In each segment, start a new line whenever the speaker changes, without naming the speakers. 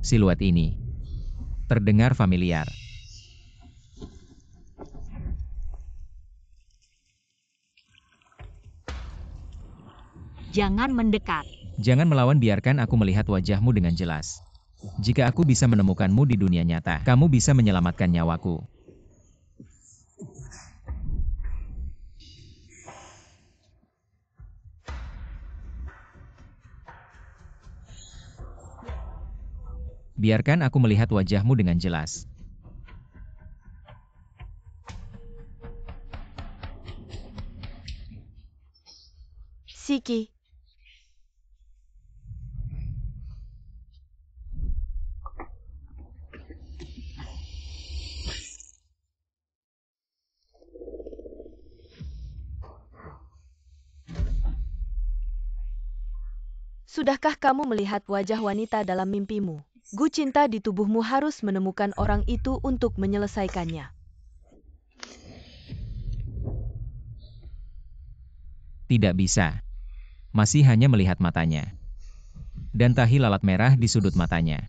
Siluet ini terdengar familiar.
Jangan mendekat.
Jangan melawan, biarkan aku melihat wajahmu dengan jelas. Jika aku bisa menemukanmu di dunia nyata, kamu bisa menyelamatkan nyawaku. Biarkan aku melihat wajahmu dengan jelas.
Siki. Sudahkah kamu melihat wajah wanita dalam mimpimu? Gu cinta di tubuhmu harus menemukan orang itu untuk menyelesaikannya.
Tidak bisa. Masih hanya melihat matanya. Dan tahi lalat merah di sudut matanya.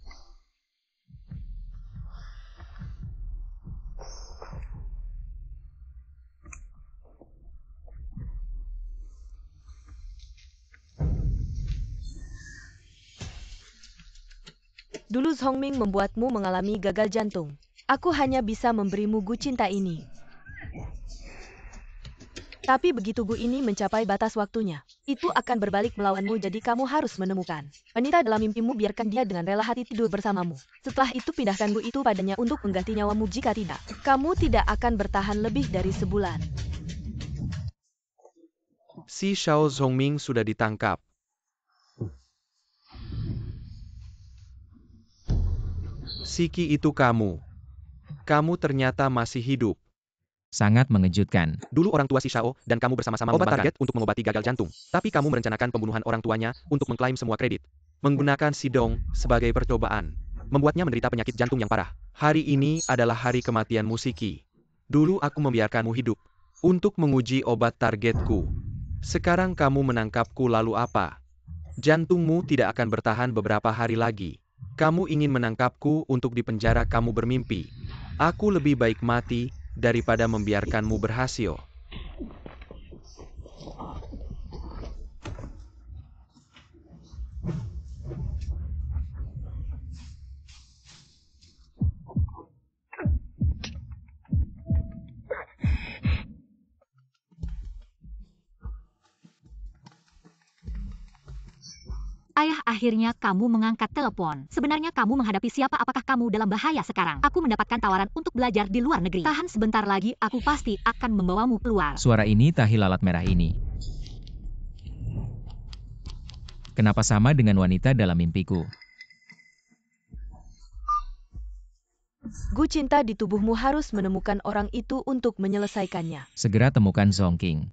Dulu Zhongming membuatmu mengalami gagal jantung. Aku hanya bisa memberimu Gu cinta ini. Tapi begitu Gu ini mencapai batas waktunya, itu akan berbalik melawanmu, jadi kamu harus menemukan wanita dalam mimpimu, biarkan dia dengan rela hati tidur bersamamu. Setelah itu pindahkan Gu itu padanya untuk mengganti nyawamu, jika tidak, kamu tidak akan bertahan lebih dari sebulan.
Si Xiao Zhongming sudah ditangkap. Siki, itu kamu. Kamu ternyata masih hidup.
Sangat mengejutkan.
Dulu orang tua si Xiao dan kamu bersama-sama obat target untuk mengobati gagal jantung. Tapi kamu merencanakan pembunuhan orang tuanya untuk mengklaim semua kredit. Menggunakan si Dong sebagai percobaan. Membuatnya menderita penyakit jantung yang parah. Hari ini adalah hari kematianmu, Siki. Dulu aku membiarkanmu hidup untuk menguji obat targetku. Sekarang kamu menangkapku, lalu apa? Jantungmu tidak akan bertahan beberapa hari lagi. Kamu ingin menangkapku untuk dipenjara, kamu bermimpi. Aku lebih baik mati daripada membiarkanmu berhasil.
Ayah, akhirnya kamu mengangkat telepon. Sebenarnya kamu menghadapi siapa? Apakah kamu dalam bahaya sekarang? Aku mendapatkan tawaran untuk belajar di luar negeri. Tahan sebentar lagi, aku pasti akan membawamu keluar.
Suara ini, tahi lalat merah ini. Kenapa sama dengan wanita dalam mimpiku?
Gu cinta di tubuhmu harus menemukan orang itu untuk menyelesaikannya.
Segera temukan Zhongqing.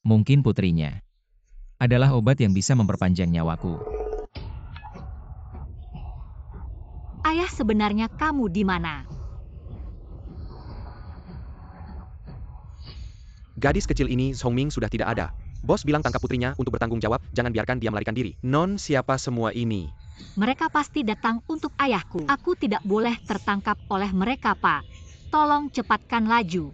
Mungkin putrinya adalah obat yang bisa memperpanjang nyawaku.
Ayah, sebenarnya kamu di mana?
Gadis kecil ini, Zhongming, sudah tidak ada. Bos bilang tangkap putrinya untuk bertanggung jawab, jangan biarkan dia melarikan diri. Non, siapa semua ini?
Mereka pasti datang untuk ayahku. Aku tidak boleh tertangkap oleh mereka, Pak. Tolong cepatkan laju.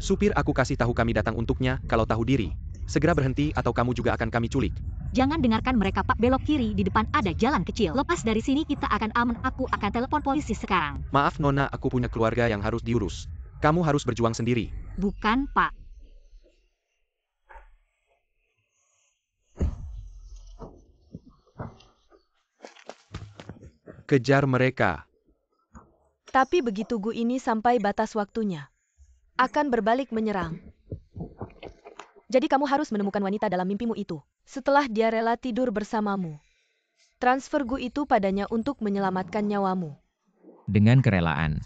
Supir, aku kasih tahu kami datang untuknya, kalau tahu diri. Segera berhenti atau kamu juga akan kami culik.
Jangan dengarkan mereka, Pak. Belok kiri, di depan ada jalan kecil. Lepas dari sini kita akan aman. Aku akan telepon polisi sekarang.
Maaf Nona, aku punya keluarga yang harus diurus. Kamu harus berjuang sendiri.
Bukan, Pak.
Kejar mereka.
Tapi begitu Gu ini sampai batas waktunya, akan berbalik menyerang. Jadi kamu harus menemukan wanita dalam mimpimu itu. Setelah dia rela tidur bersamamu, transfer Gu itu padanya untuk menyelamatkan nyawamu.
Dengan kerelaan.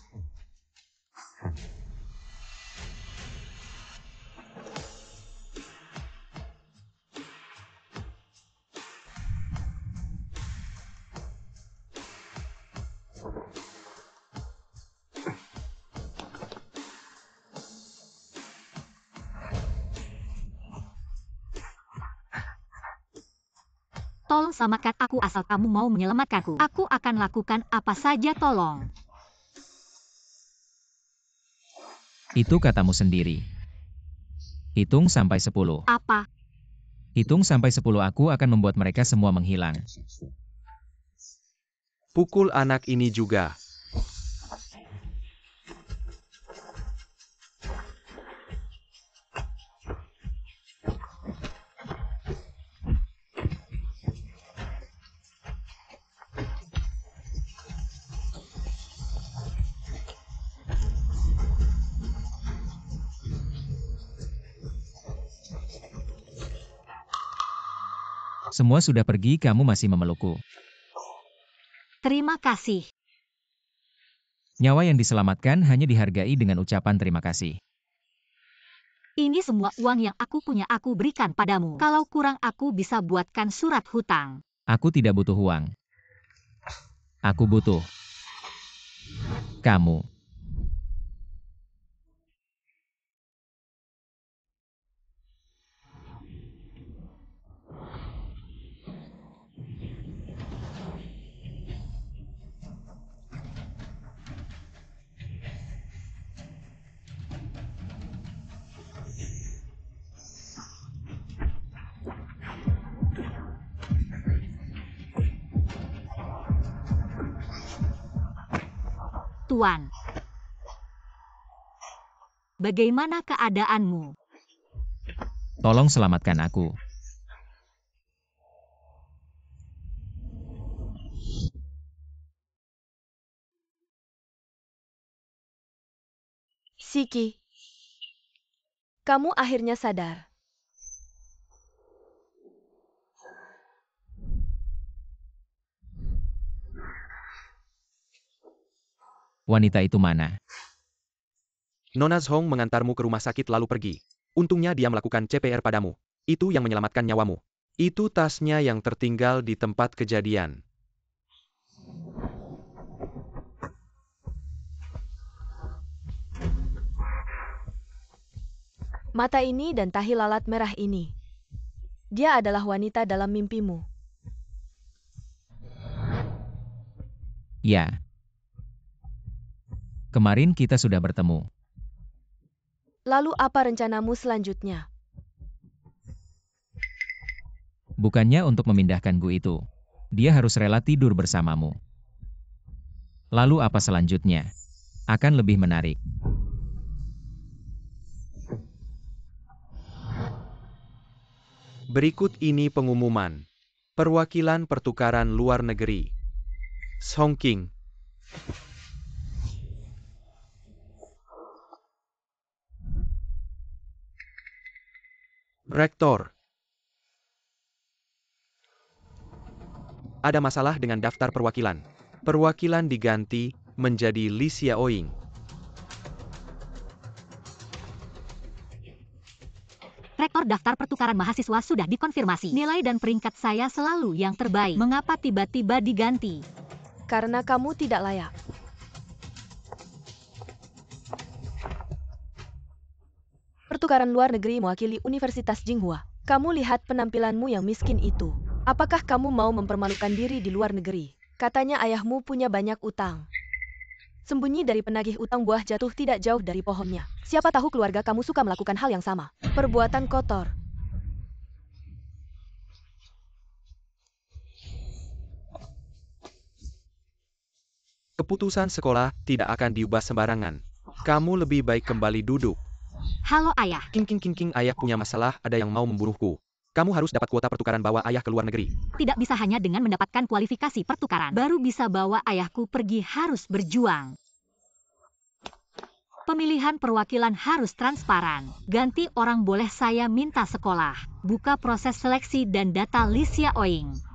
Tolong selamatkan aku asal kamu mau menyelamatkanku. Aku akan lakukan apa saja tolong.
Itu katamu sendiri. Hitung sampai 10.
Apa?
Hitung sampai 10 aku akan membuat mereka semua menghilang.
Pukul anak ini juga.
Semua sudah pergi, kamu masih memelukku.
Terima kasih.
Nyawa yang diselamatkan hanya dihargai dengan ucapan terima kasih.
Ini semua uang yang aku punya aku berikan padamu. Kalau kurang aku bisa buatkan surat hutang.
Aku tidak butuh uang. Aku butuh kamu.
Tuan. Bagaimana keadaanmu?
Tolong selamatkan aku.
Siki, kamu akhirnya sadar.
Wanita itu mana?
Nona Zhong mengantarmu ke rumah sakit lalu pergi. Untungnya dia melakukan CPR padamu. Itu yang menyelamatkan nyawamu. Itu tasnya yang tertinggal di tempat kejadian.
Mata ini dan tahi lalat merah ini. Dia adalah wanita dalam mimpimu.
Ya. Kemarin kita sudah bertemu.
Lalu apa rencanamu selanjutnya?
Bukannya untuk memindahkan Gu itu. Dia harus rela tidur bersamamu. Lalu apa selanjutnya? Akan lebih menarik.
Berikut ini pengumuman. Perwakilan pertukaran luar negeri. Songqing. Rektor. Ada masalah dengan daftar perwakilan. Perwakilan diganti menjadi Li Xiaoying.
Rektor daftar pertukaran mahasiswa sudah dikonfirmasi. Nilai dan peringkat saya selalu yang terbaik. Mengapa tiba-tiba diganti?
Karena kamu tidak layak. Pertukaran luar negeri mewakili Universitas Jinghua. Kamu lihat penampilanmu yang miskin itu. Apakah kamu mau mempermalukan diri di luar negeri? Katanya ayahmu punya banyak utang. Sembunyi dari penagih utang, buah jatuh tidak jauh dari pohonnya. Siapa tahu keluarga kamu suka melakukan hal yang sama. Perbuatan kotor.
Keputusan sekolah tidak akan diubah sembarangan. Kamu lebih baik kembali duduk.
Halo ayah.
King, ayah punya masalah, ada yang mau membunuhku. Kamu harus dapat kuota pertukaran bawa ayah ke luar negeri.
Tidak bisa hanya dengan mendapatkan kualifikasi pertukaran. Baru bisa bawa ayahku pergi, harus berjuang. Pemilihan perwakilan harus transparan. Ganti orang boleh saya minta sekolah. Buka proses seleksi dan data Li Xiaoying.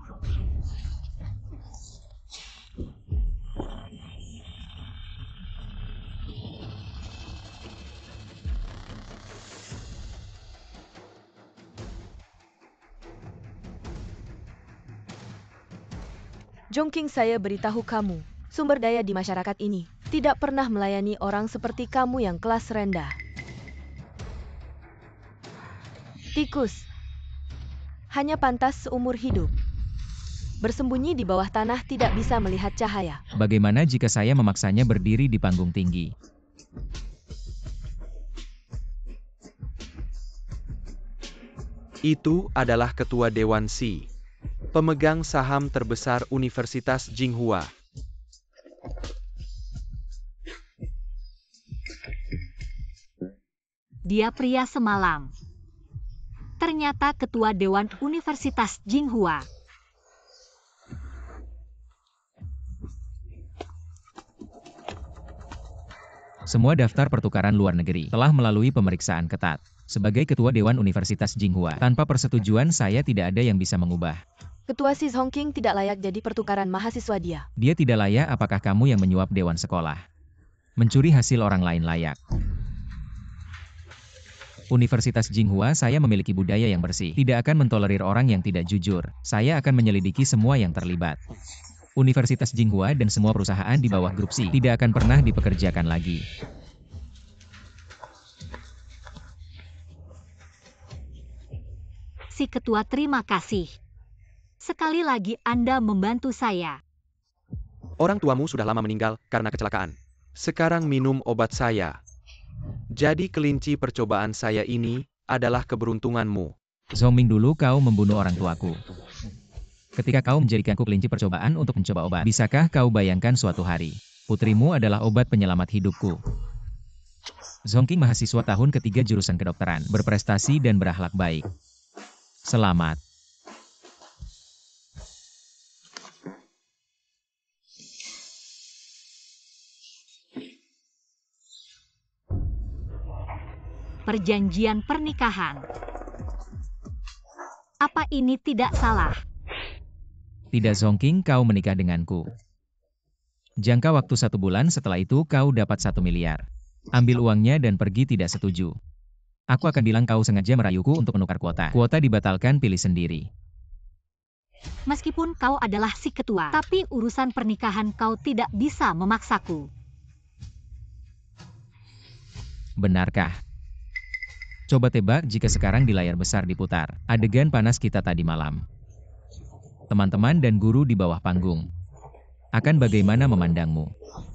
Jongking, saya beritahu kamu, sumber daya di masyarakat ini tidak pernah melayani orang seperti kamu yang kelas rendah. Tikus. Hanya pantas seumur hidup. Bersembunyi di bawah tanah tidak bisa melihat cahaya.
Bagaimana jika saya memaksanya berdiri di panggung tinggi?
Itu adalah ketua Dewan Xi, pemegang saham terbesar Universitas Tsinghua.
Dia pria semalam. Ternyata ketua Dewan Universitas Tsinghua.
Semua daftar pertukaran luar negeri telah melalui pemeriksaan ketat. Sebagai ketua Dewan Universitas Tsinghua, tanpa persetujuan saya tidak ada yang bisa mengubah.
Ketua Xi Zhongqing tidak layak jadi pertukaran mahasiswa dia.
Dia tidak layak. Apakah kamu yang menyuap dewan sekolah? Mencuri hasil orang lain layak. Universitas Tsinghua, saya memiliki budaya yang bersih. Tidak akan mentolerir orang yang tidak jujur. Saya akan menyelidiki semua yang terlibat. Universitas Tsinghua dan semua perusahaan di bawah grup Xi tidak akan pernah dipekerjakan lagi.
Si ketua, terima kasih. Sekali lagi Anda membantu saya.
Orang tuamu sudah lama meninggal karena kecelakaan. Sekarang minum obat saya. Jadi kelinci percobaan saya ini adalah keberuntunganmu.
Zhongming, dulu kau membunuh orang tuaku. Ketika kau menjadikanku kelinci percobaan untuk mencoba obat, bisakah kau bayangkan suatu hari, putrimu adalah obat penyelamat hidupku. Zhongqing, mahasiswa tahun ketiga jurusan kedokteran, berprestasi dan berakhlak baik. Selamat.
Perjanjian pernikahan. Apa ini tidak salah?
Tidak, Zhongqing, kau menikah denganku. Jangka waktu 1 bulan, setelah itu kau dapat 1 miliar. Ambil uangnya dan pergi. Tidak setuju. Aku akan bilang kau sengaja merayuku untuk menukar kuota. Kuota dibatalkan, pilih sendiri.
Meskipun kau adalah si ketua, tapi urusan pernikahan kau tidak bisa memaksaku.
Benarkah? Coba tebak jika sekarang di layar besar diputar adegan panas kita tadi malam. Teman-teman dan guru di bawah panggung akan bagaimana memandangmu?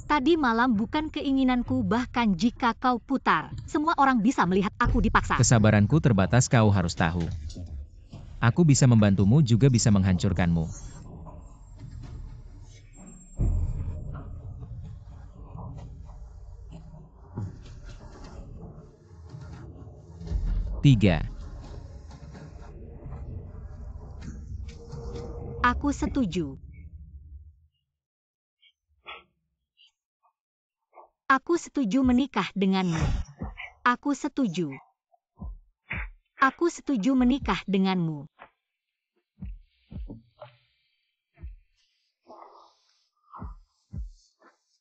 Tadi malam bukan keinginanku, bahkan jika kau putar, semua orang bisa melihat aku dipaksa.
Kesabaranku terbatas, kau harus tahu. Aku bisa membantumu, juga bisa menghancurkanmu. Tiga.
Aku setuju. Aku setuju menikah denganmu. Aku setuju. Aku setuju menikah denganmu.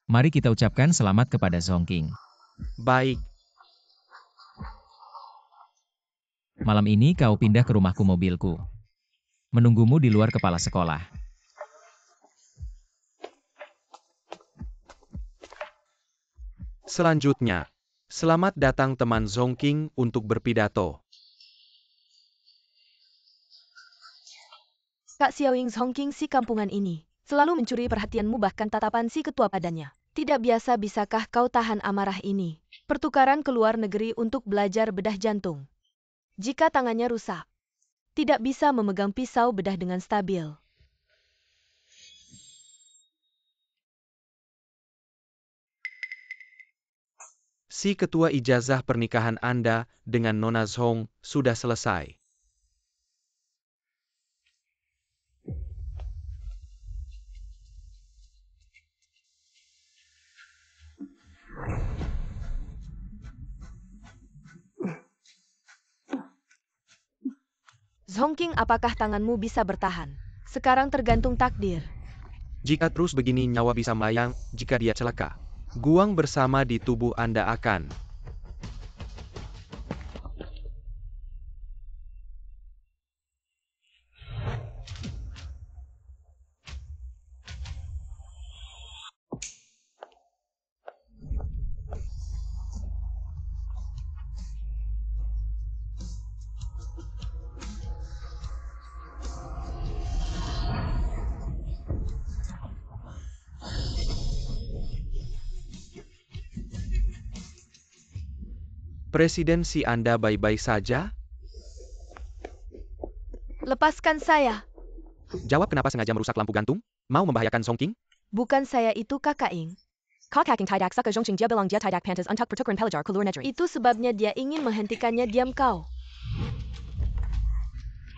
Mari kita ucapkan selamat kepada Zhongqing.
Baik.
Malam ini kau pindah ke rumahku, mobilku menunggumu di luar kepala sekolah.
Selanjutnya, selamat datang teman Zhongqing untuk berpidato.
Kak Xiaoying Zhongqing, si kampungan ini selalu mencuri perhatianmu, bahkan tatapan si ketua padanya. Tidak biasa, bisakah kau tahan amarah ini? Pertukaran ke luar negeri untuk belajar bedah jantung. Jika tangannya rusak, tidak bisa memegang pisau bedah dengan stabil.
Si ketua, ijazah pernikahan Anda dengan Nona Zhong sudah selesai.
Zhongqing, apakah tanganmu bisa bertahan? Sekarang tergantung takdir.
Jika terus begini, nyawa bisa melayang. Jika dia celaka, guang bersama di tubuh Anda akan. Presidensi Anda baik-baik saja?
Lepaskan saya.
Jawab kenapa sengaja merusak lampu gantung? Mau membahayakan Songking?
Bukan saya itu Kakak Ing. Itu sebabnya dia ingin menghentikannya. Diam kau.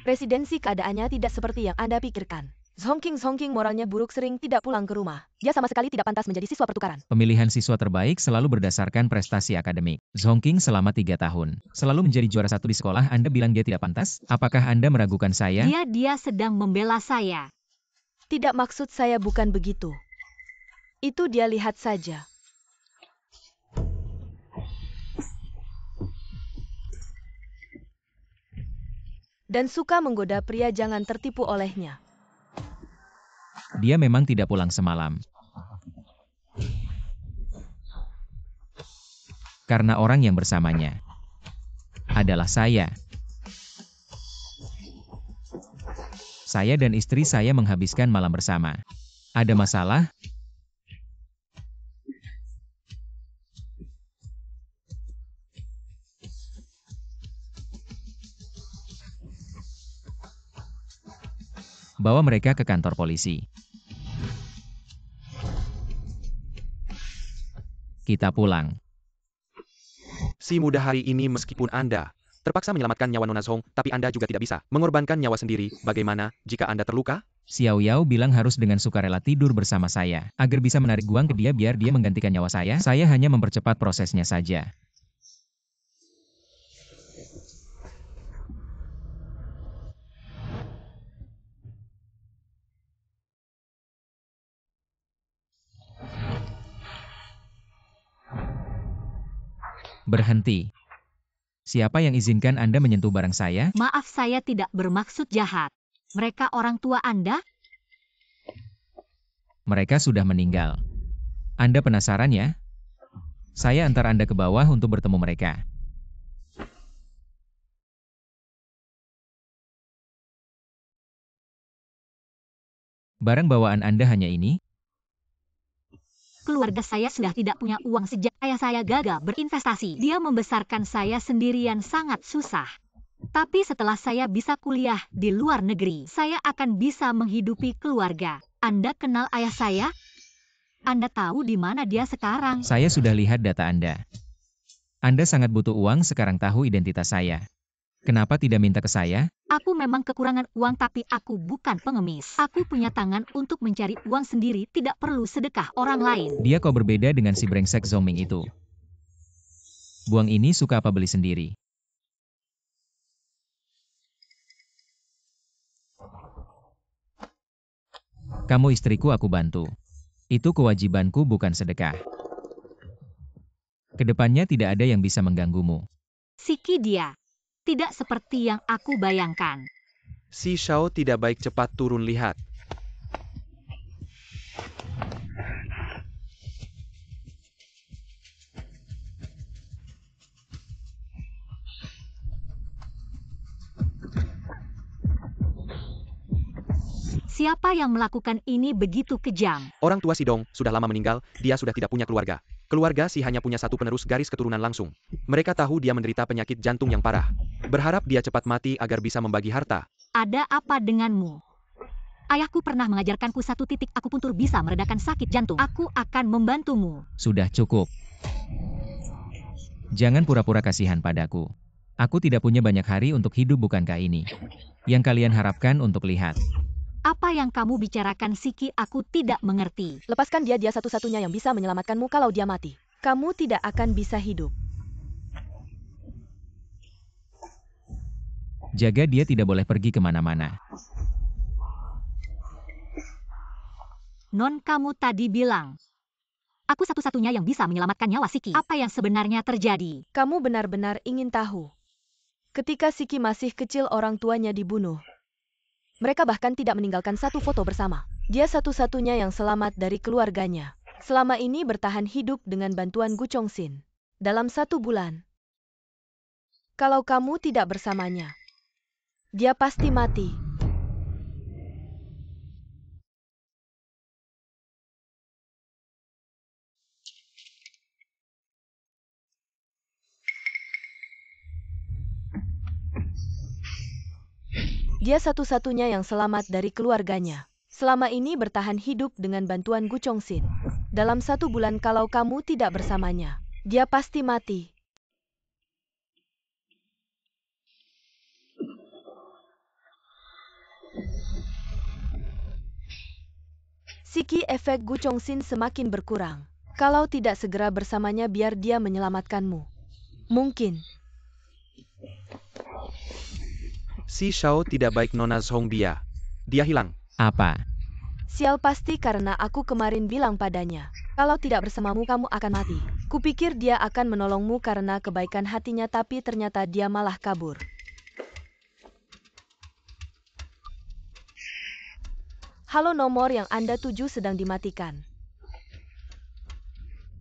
Presidensi keadaannya tidak seperti yang Anda pikirkan. Zhongking moralnya buruk, sering tidak pulang ke rumah. Dia sama sekali tidak pantas menjadi siswa pertukaran.
Pemilihan siswa terbaik selalu berdasarkan prestasi akademik. Zhongking selama 3 tahun. Selalu menjadi juara 1 di sekolah. Anda bilang dia tidak pantas? Apakah Anda meragukan saya?
Dia sedang membela saya.
Tidak, maksud saya bukan begitu. Itu dia, lihat saja. Dan suka menggoda pria, jangan tertipu olehnya.
Dia memang tidak pulang semalam. Karena orang yang bersamanya adalah saya. Saya dan istri saya menghabiskan malam bersama. Ada masalah? Bawa mereka ke kantor polisi. Kita pulang.
Si muda hari ini, meskipun Anda terpaksa menyelamatkan nyawa Nona Zhong, tapi Anda juga tidak bisa mengorbankan nyawa sendiri. Bagaimana jika Anda terluka?
Xiao Yao bilang harus dengan sukarela tidur bersama saya, agar bisa menarik guang ke dia biar dia menggantikan nyawa saya. Saya hanya mempercepat prosesnya saja. Berhenti. Siapa yang izinkan Anda menyentuh barang saya?
Maaf, saya tidak bermaksud jahat. Mereka orang tua Anda?
Mereka sudah meninggal. Anda penasaran ya? Saya antar Anda ke bawah untuk bertemu mereka. Barang bawaan Anda hanya ini?
Keluarga saya sudah tidak punya uang sejak ayah saya gagal berinvestasi. Dia membesarkan saya sendirian, sangat susah. Tapi setelah saya bisa kuliah di luar negeri, saya akan bisa menghidupi keluarga. Anda kenal ayah saya? Anda tahu di mana dia sekarang?
Saya sudah lihat data Anda. Anda sangat butuh uang, sekarang tahu identitas saya. Kenapa tidak minta ke saya?
Aku memang kekurangan uang, tapi aku bukan pengemis. Aku punya tangan untuk mencari uang sendiri, tidak perlu sedekah orang lain.
Dia kok berbeda dengan si brengsek Zhongming itu. Buang ini suka apa beli sendiri. Kamu istriku, aku bantu. Itu kewajibanku, bukan sedekah. Kedepannya tidak ada yang bisa mengganggumu.
Siki dia. Tidak seperti yang aku bayangkan.
Si Xiao tidak baik, cepat turun, lihat.
Siapa yang melakukan ini begitu kejam?
Orang tua si Dong sudah lama meninggal, dia sudah tidak punya keluarga. Keluarga si hanya punya satu penerus garis keturunan langsung. Mereka tahu dia menderita penyakit jantung yang parah. Berharap dia cepat mati agar bisa membagi harta.
Ada apa denganmu? Ayahku pernah mengajarkanku satu titik akupuntur bisa meredakan sakit jantung. Aku akan membantumu.
Sudah cukup. Jangan pura-pura kasihan padaku. Aku tidak punya banyak hari untuk hidup, bukankah ini yang kalian harapkan untuk lihat?
Apa yang kamu bicarakan, Siki? Aku tidak mengerti.
Lepaskan dia, dia satu-satunya yang bisa menyelamatkanmu. Kalau dia mati, kamu tidak akan bisa hidup.
Jaga dia, tidak boleh pergi kemana-mana.
Non, kamu tadi bilang aku satu-satunya yang bisa menyelamatkan nyawa Siki. Apa yang sebenarnya terjadi?
Kamu benar-benar ingin tahu. Ketika Siki masih kecil, orang tuanya dibunuh. Mereka bahkan tidak meninggalkan satu foto bersama. Dia satu-satunya yang selamat dari keluarganya. Selama ini bertahan hidup dengan bantuan Gu Chongxin. Dalam 1 bulan. Kalau kamu tidak bersamanya, dia pasti mati. Dia satu-satunya yang selamat dari keluarganya. Selama ini bertahan hidup dengan bantuan Gu Chongxin. Dalam 1 bulan kalau kamu tidak bersamanya, dia pasti mati. Siki efek Gu Chongxin semakin berkurang. Kalau tidak segera bersamanya biar dia menyelamatkanmu. Mungkin.
Si Shao tidak baik Nona Zongbia. Dia hilang.
Apa?
Sial pasti karena aku kemarin bilang padanya. Kalau tidak bersamamu kamu akan mati. Kupikir dia akan menolongmu karena kebaikan hatinya tapi ternyata dia malah kabur. Halo, nomor yang Anda tuju sedang dimatikan.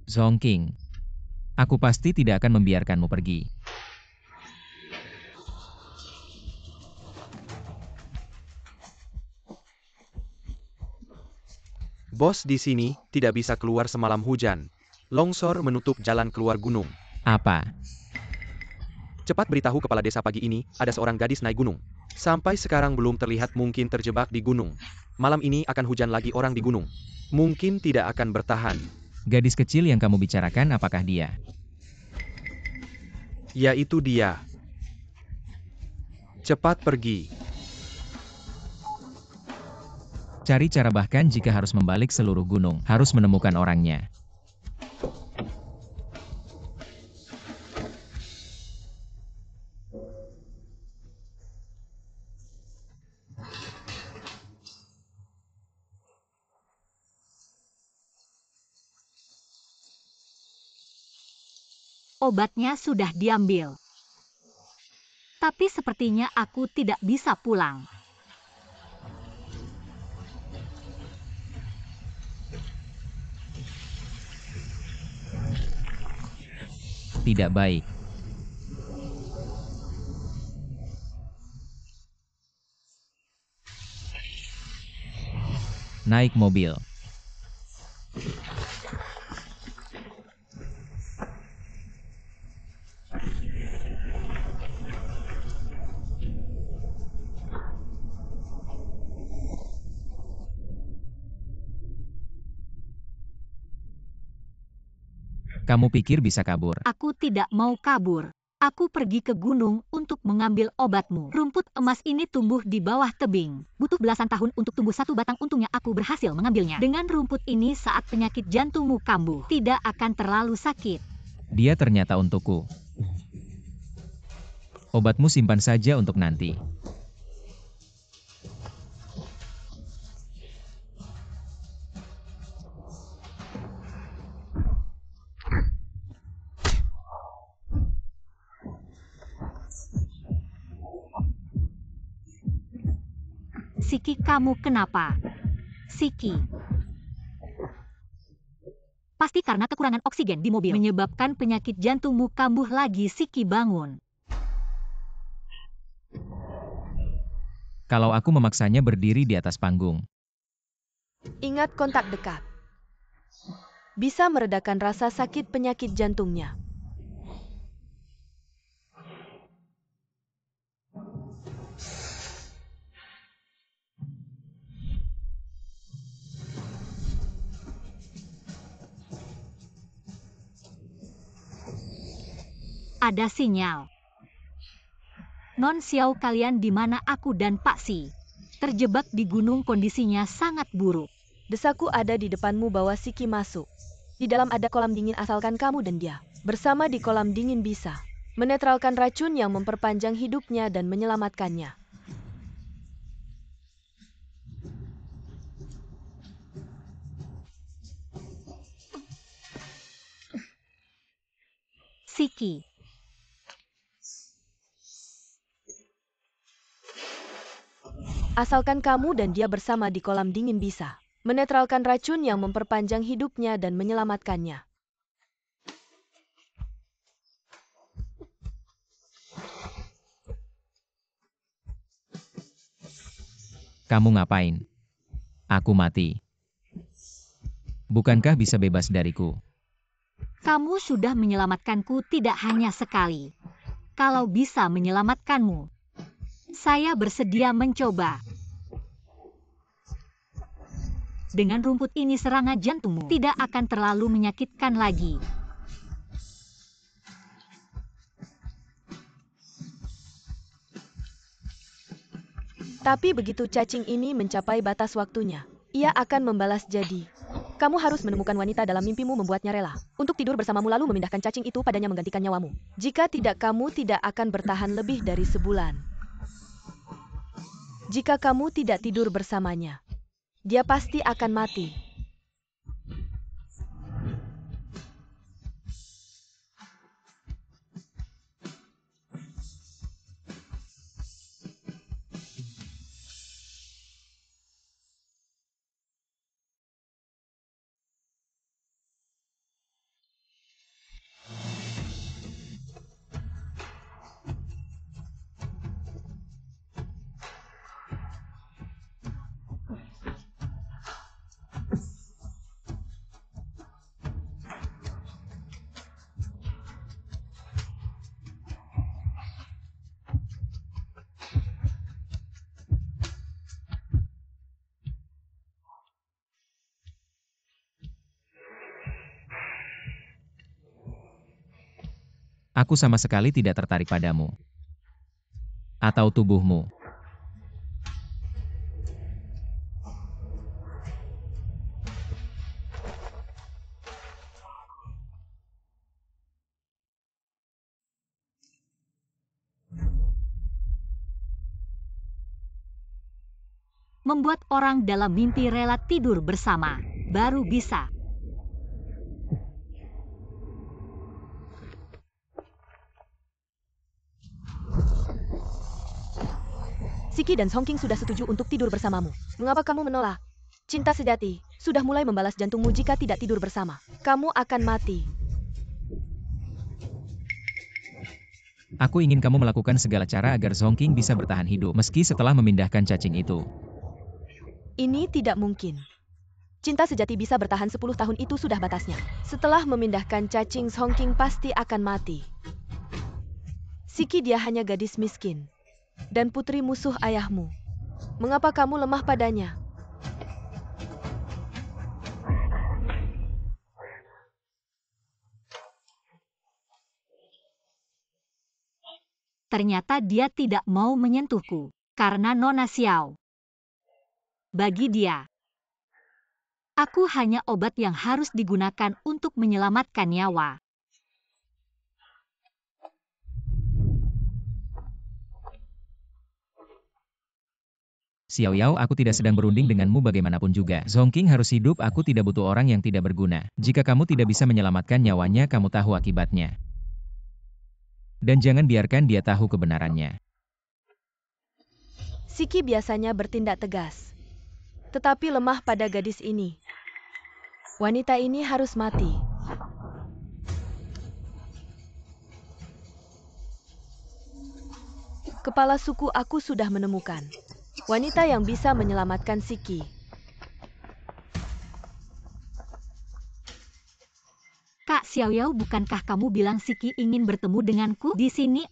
Zongking. Aku pasti tidak akan membiarkanmu pergi.
Bos di sini tidak bisa keluar semalam hujan. Longsor menutup jalan keluar gunung.
Apa?
Cepat beritahu kepala desa pagi ini, ada seorang gadis naik gunung. Sampai sekarang belum terlihat, mungkin terjebak di gunung. Malam ini akan hujan lagi, orang di gunung. Mungkin tidak akan bertahan.
Gadis kecil yang kamu bicarakan apakah dia?
Ya itu dia. Cepat pergi.
Cari cara bahkan jika harus membalik seluruh gunung, harus menemukan orangnya.
Obatnya sudah diambil. Tapi sepertinya aku tidak bisa pulang.
Tidak baik. Naik mobil. Kamu pikir bisa kabur?
Aku tidak mau kabur. Aku pergi ke gunung untuk mengambil obatmu. Rumput emas ini tumbuh di bawah tebing. Butuh belasan tahun untuk tumbuh 1 batang, untungnya aku berhasil mengambilnya. Dengan rumput ini saat penyakit jantungmu kambuh, tidak akan terlalu sakit.
Dia ternyata untukku. Obatmu simpan saja untuk nanti.
Siki, kamu kenapa? Siki. Pasti karena kekurangan oksigen di mobil. Menyebabkan penyakit jantungmu kambuh lagi. Siki, bangun.
Kalau aku memaksanya berdiri di atas panggung.
Ingat kontak dekat. Bisa meredakan rasa sakit penyakit jantungnya.
Ada sinyal. Non Xiao, kalian di mana? Aku dan Pak Si terjebak di gunung, kondisinya sangat buruk.
Desaku ada di depanmu, bawa Siki masuk. Di dalam ada kolam dingin, asalkan kamu dan dia bersama di kolam dingin bisa menetralkan racun yang memperpanjang hidupnya dan menyelamatkannya.
Siki.
Asalkan kamu dan dia bersama di kolam dingin bisa menetralkan racun yang memperpanjang hidupnya dan menyelamatkannya.
Kamu ngapain? Aku mati. Bukankah bisa bebas dariku?
Kamu sudah menyelamatkanku tidak hanya sekali. Kalau bisa menyelamatkanmu, Saya bersedia mencoba. Dengan rumput ini serangan jantungmu tidak akan terlalu menyakitkan lagi.
Tapi begitu cacing ini mencapai batas waktunya, ia akan membalas jadi. Kamu harus menemukan wanita dalam mimpimu membuatnya rela untuk tidur bersamamu lalu memindahkan cacing itu padanya menggantikan nyawamu. Jika tidak, kamu tidak akan bertahan lebih dari sebulan. Jika kamu tidak tidur bersamanya, dia pasti akan mati.
Aku sama sekali tidak tertarik padamu. Atau tubuhmu.
Membuat orang dalam mimpi rela tidur bersama, baru bisa.
Siki dan Song King sudah setuju untuk tidur bersamamu. Mengapa kamu menolak? Cinta sejati sudah mulai membalas jantungmu jika tidak tidur bersama. Kamu akan mati.
Aku ingin kamu melakukan segala cara agar Song King bisa bertahan hidup meski setelah memindahkan cacing itu.
Ini tidak mungkin. Cinta sejati bisa bertahan 10 tahun itu sudah batasnya. Setelah memindahkan cacing, Song King pasti akan mati. Siki dia hanya gadis miskin. Dan putri musuh ayahmu. Mengapa kamu lemah padanya?
Ternyata dia tidak mau menyentuhku, karena Nona Xiao. Bagi dia, aku hanya obat yang harus digunakan untuk menyelamatkan nyawa.
Xiao Yao, aku tidak sedang berunding denganmu bagaimanapun juga. Song King harus hidup, aku tidak butuh orang yang tidak berguna. Jika kamu tidak bisa menyelamatkan nyawanya, kamu tahu akibatnya. Dan jangan biarkan dia tahu kebenarannya.
Siki biasanya bertindak tegas. Tetapi lemah pada gadis ini. Wanita ini harus mati. Kepala suku aku sudah menemukan. Wanita yang bisa menyelamatkan Siki.
Kak Xiao Yao, bukankah kamu bilang Siki ingin bertemu denganku? Di sini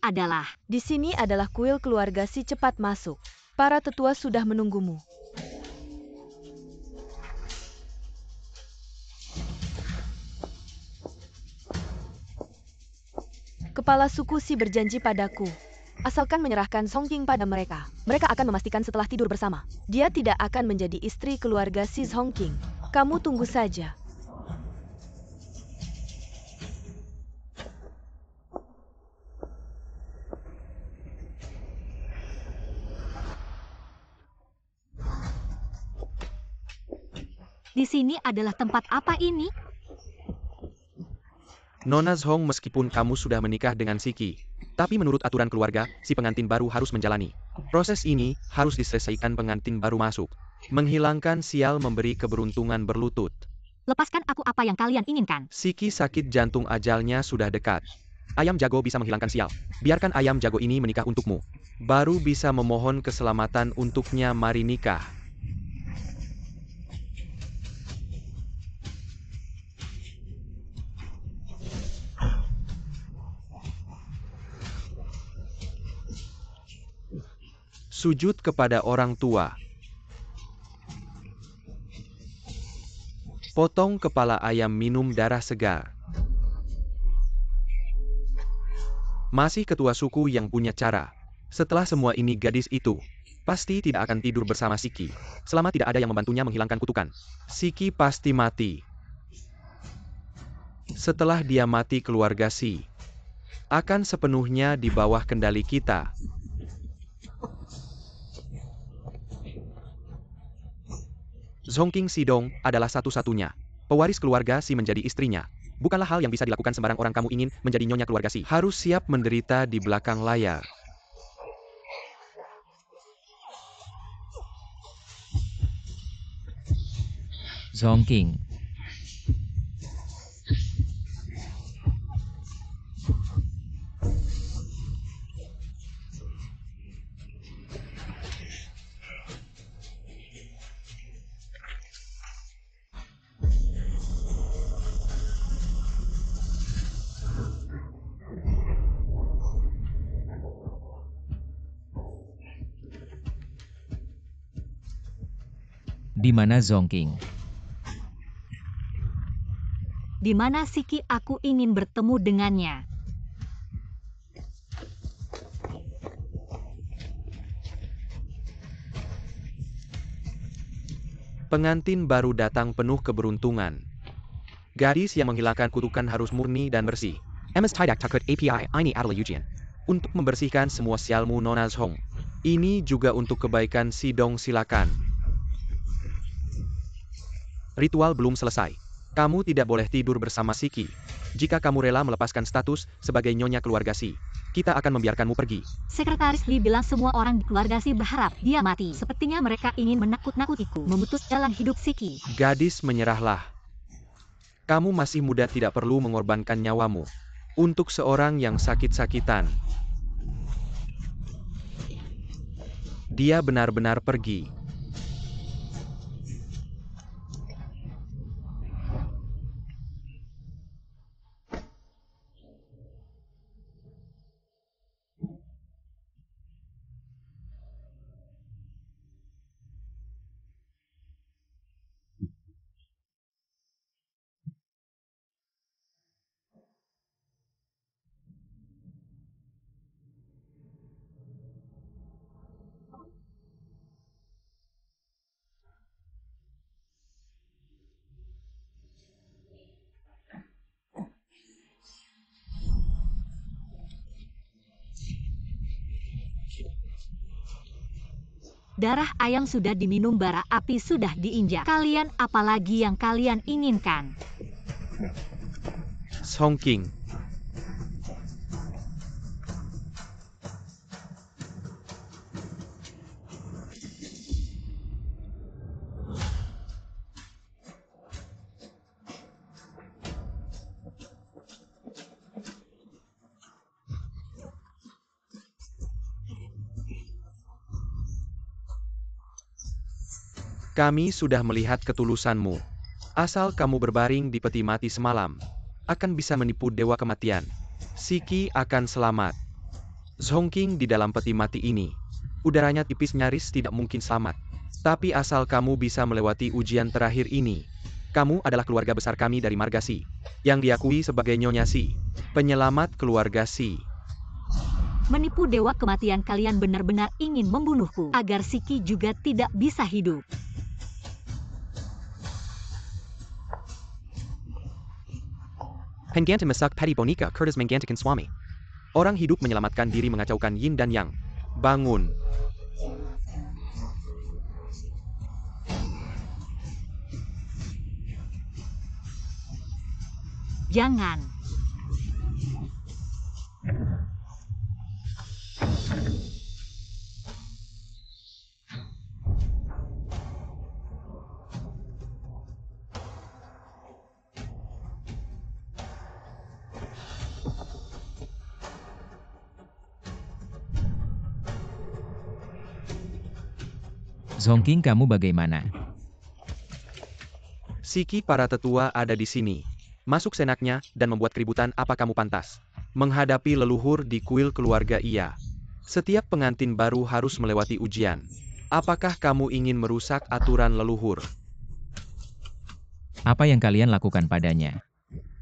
adalah
kuil keluarga Si, cepat masuk. Para tetua sudah menunggumu. Kepala suku Si berjanji padaku. Asalkan menyerahkan Song King pada mereka, mereka akan memastikan setelah tidur bersama, dia tidak akan menjadi istri keluarga Si Song King. Kamu tunggu saja.
Di sini adalah tempat apa ini?
Nona Zhong, meskipun kamu sudah menikah dengan Siki, tapi menurut aturan keluarga, si pengantin baru harus menjalani. Proses ini harus diselesaikan pengantin baru masuk. Menghilangkan sial memberi keberuntungan berlutut.
Lepaskan aku, apa yang kalian inginkan?
Siki sakit jantung, ajalnya sudah dekat. Ayam jago bisa menghilangkan sial. Biarkan ayam jago ini menikah untukmu. Baru bisa memohon keselamatan untuknya, mari nikah. Sujud kepada orang tua. Potong kepala ayam minum darah segar. Masih ketua suku yang punya cara. Setelah semua ini gadis itu pasti tidak akan tidur bersama Siki selama tidak ada yang membantunya menghilangkan kutukan. Siki pasti mati. Setelah dia mati, keluarga Si akan sepenuhnya di bawah kendali kita. Zhongking Sidong adalah satu-satunya pewaris keluarga Si menjadi istrinya. Bukanlah hal yang bisa dilakukan sembarang orang. Kamu ingin menjadi nyonya keluarga Si, harus siap menderita di belakang layar.
Zhongking. Di mana Zhongking?
Di mana Siki? Aku ingin bertemu dengannya.
Pengantin baru datang penuh keberuntungan. Gadis yang menghilangkan kutukan harus murni dan bersih. Emes tidak takut API ini adalah ujian untuk membersihkan semua sialmu, Nona Zhong. Ini juga untuk kebaikan Sidong. Silakan. Ritual belum selesai. Kamu tidak boleh tidur bersama Siki. Jika kamu rela melepaskan status sebagai nyonya keluarga Si, kita akan membiarkanmu pergi.
Sekretaris Li bilang semua orang di keluarga Si berharap dia mati. Sepertinya mereka ingin menakut-nakutiku, memutus jalan hidup Siki.
Gadis, menyerahlah. Kamu masih muda, tidak perlu mengorbankan nyawamu untuk seorang yang sakit-sakitan. Dia benar-benar pergi.
Darah ayam sudah diminum, bara api sudah diinjak. Kalian apalagi yang kalian inginkan?
Zhongking. Kami sudah melihat ketulusanmu. Asal kamu berbaring di peti mati semalam, akan bisa menipu dewa kematian. Siki akan selamat. Zhongking di dalam peti mati ini. Udaranya tipis, nyaris tidak mungkin selamat. Tapi asal kamu bisa melewati ujian terakhir ini, kamu adalah keluarga besar kami dari marga Si, yang diakui sebagai Nyonya Si, penyelamat keluarga Si.
Menipu dewa kematian, kalian benar-benar ingin membunuhku, agar Siki juga tidak bisa hidup.
Pengganti masak Padi Bonika Curtis menggantikan suami. Orang hidup menyelamatkan diri, mengacaukan yin dan yang. Bangun.
Jangan.
Zhongking, kamu bagaimana?
Siki, para tetua ada di sini. Masuk senaknya dan membuat keributan. Apa kamu pantas menghadapi leluhur di kuil keluarga? Iya. Setiap pengantin baru harus melewati ujian. Apakah kamu ingin merusak aturan leluhur?
Apa yang kalian lakukan padanya?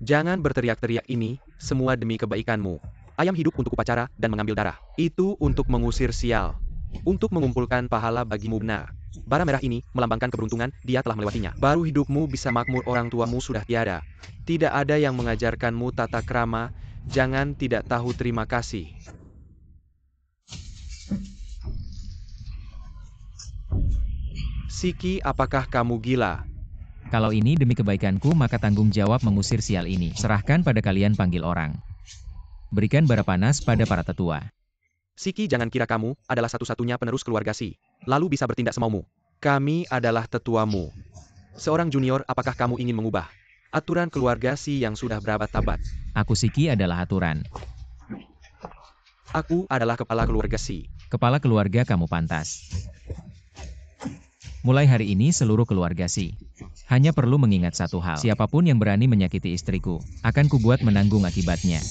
Jangan berteriak-teriak, ini semua demi kebaikanmu. Ayam hidup untuk upacara dan mengambil darah. Itu untuk mengusir sial. Untuk mengumpulkan pahala bagimu benar. Bara merah ini melambangkan keberuntungan, dia telah melewatinya. Baru hidupmu bisa makmur, orang tuamu sudah tiada. Tidak ada yang mengajarkanmu tata krama, jangan tidak tahu terima kasih. Siki, apakah kamu gila?
Kalau ini demi kebaikanku, maka tanggung jawab mengusir sial ini. Serahkan pada kalian panggil orang. Berikan bara panas pada para tetua.
Siki, jangan kira kamu adalah satu-satunya penerus keluarga Si, lalu bisa bertindak semaumu. Kami adalah tetuamu. Seorang junior, apakah kamu ingin mengubah aturan keluarga Si yang sudah berabad-abad?
Aku Siki adalah aturan.
Aku adalah kepala keluarga Si.
Kepala keluarga kamu pantas. Mulai hari ini seluruh keluarga Si hanya perlu mengingat satu hal. Siapapun yang berani menyakiti istriku, akan kubuat menanggung akibatnya.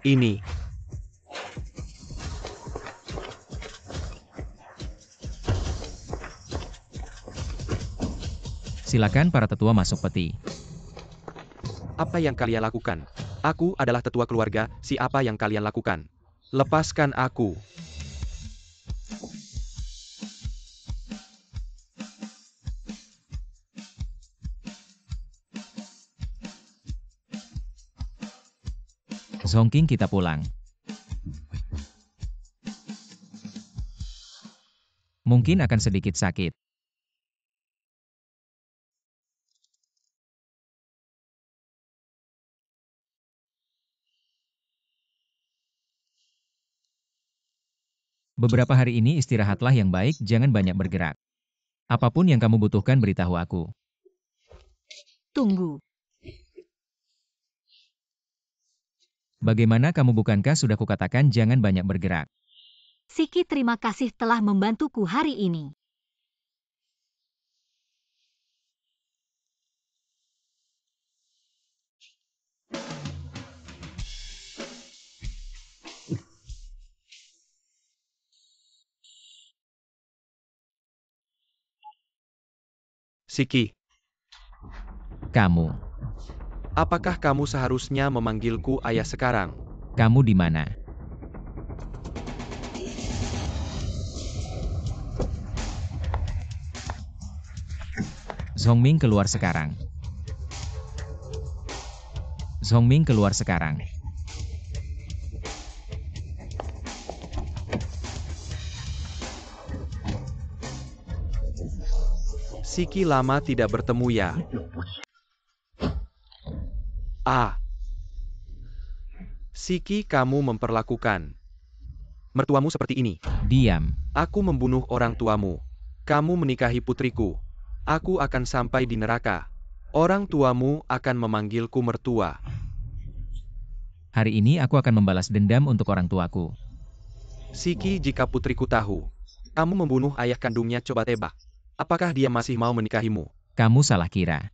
Ini.
Silakan para tetua masuk peti.
Apa yang kalian lakukan? Aku adalah tetua keluarga Si, apa yang kalian lakukan? Lepaskan aku.
Zhongking, kita pulang. Mungkin akan sedikit sakit. Beberapa hari ini istirahatlah yang baik, jangan banyak bergerak. Apapun yang kamu butuhkan beritahu aku.
Tunggu.
Bagaimana kamu, bukankah sudah kukatakan jangan banyak bergerak?
Siki, terima kasih telah membantuku hari ini.
Siki,
Kamu.
apakah kamu seharusnya memanggilku ayah sekarang?
Kamu di mana? Zhongming, keluar sekarang. Zhongming, keluar sekarang.
Siki, lama tidak bertemu ya. Siki, kamu memperlakukan mertuamu seperti ini.
Diam.
Aku membunuh orang tuamu. Kamu menikahi putriku. Aku akan sampai di neraka. Orang tuamu akan memanggilku mertua.
Hari ini aku akan membalas dendam untuk orang tuaku.
Siki, jika putriku tahu kamu membunuh ayah kandungnya, coba tebak. Apakah dia masih mau menikahimu?
Kamu salah kira.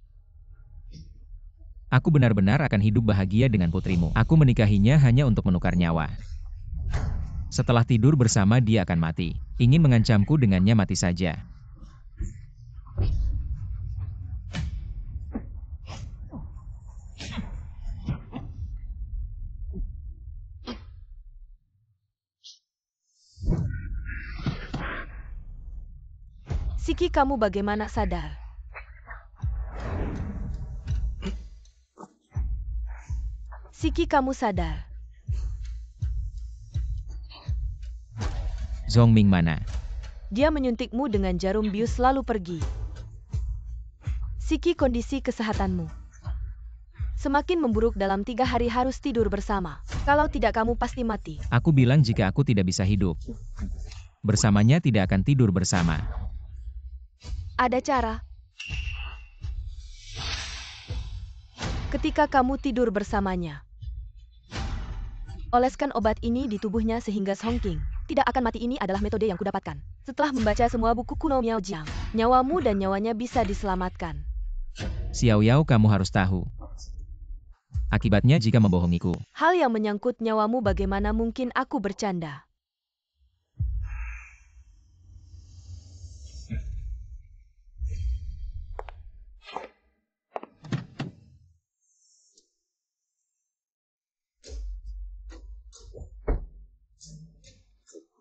Aku benar-benar akan hidup bahagia dengan putrimu. Aku menikahinya hanya untuk menukar nyawa. Setelah tidur bersama dia akan mati. Ingin mengancamku dengannya mati saja.
Siki, kamu bagaimana sadar? Siki, kamu sadar?
Zhongming mana?
Dia menyuntikmu dengan jarum bius lalu pergi. Siki, kondisi kesehatanmu semakin memburuk, dalam 3 hari harus tidur bersama. Kalau tidak, kamu pasti mati.
Aku bilang jika aku tidak bisa hidup bersamanya, tidak akan tidur bersama.
Ada cara. Ketika kamu tidur bersamanya, oleskan obat ini di tubuhnya sehingga Zhongking tidak akan mati. Ini adalah metode yang kudapatkan. Setelah membaca semua buku kuno Miao Jiang, nyawamu dan nyawanya bisa diselamatkan.
Xiao Yao, kamu harus tahu. Akibatnya jika membohongiku,
Hal yang menyangkut nyawamu bagaimana mungkin aku bercanda?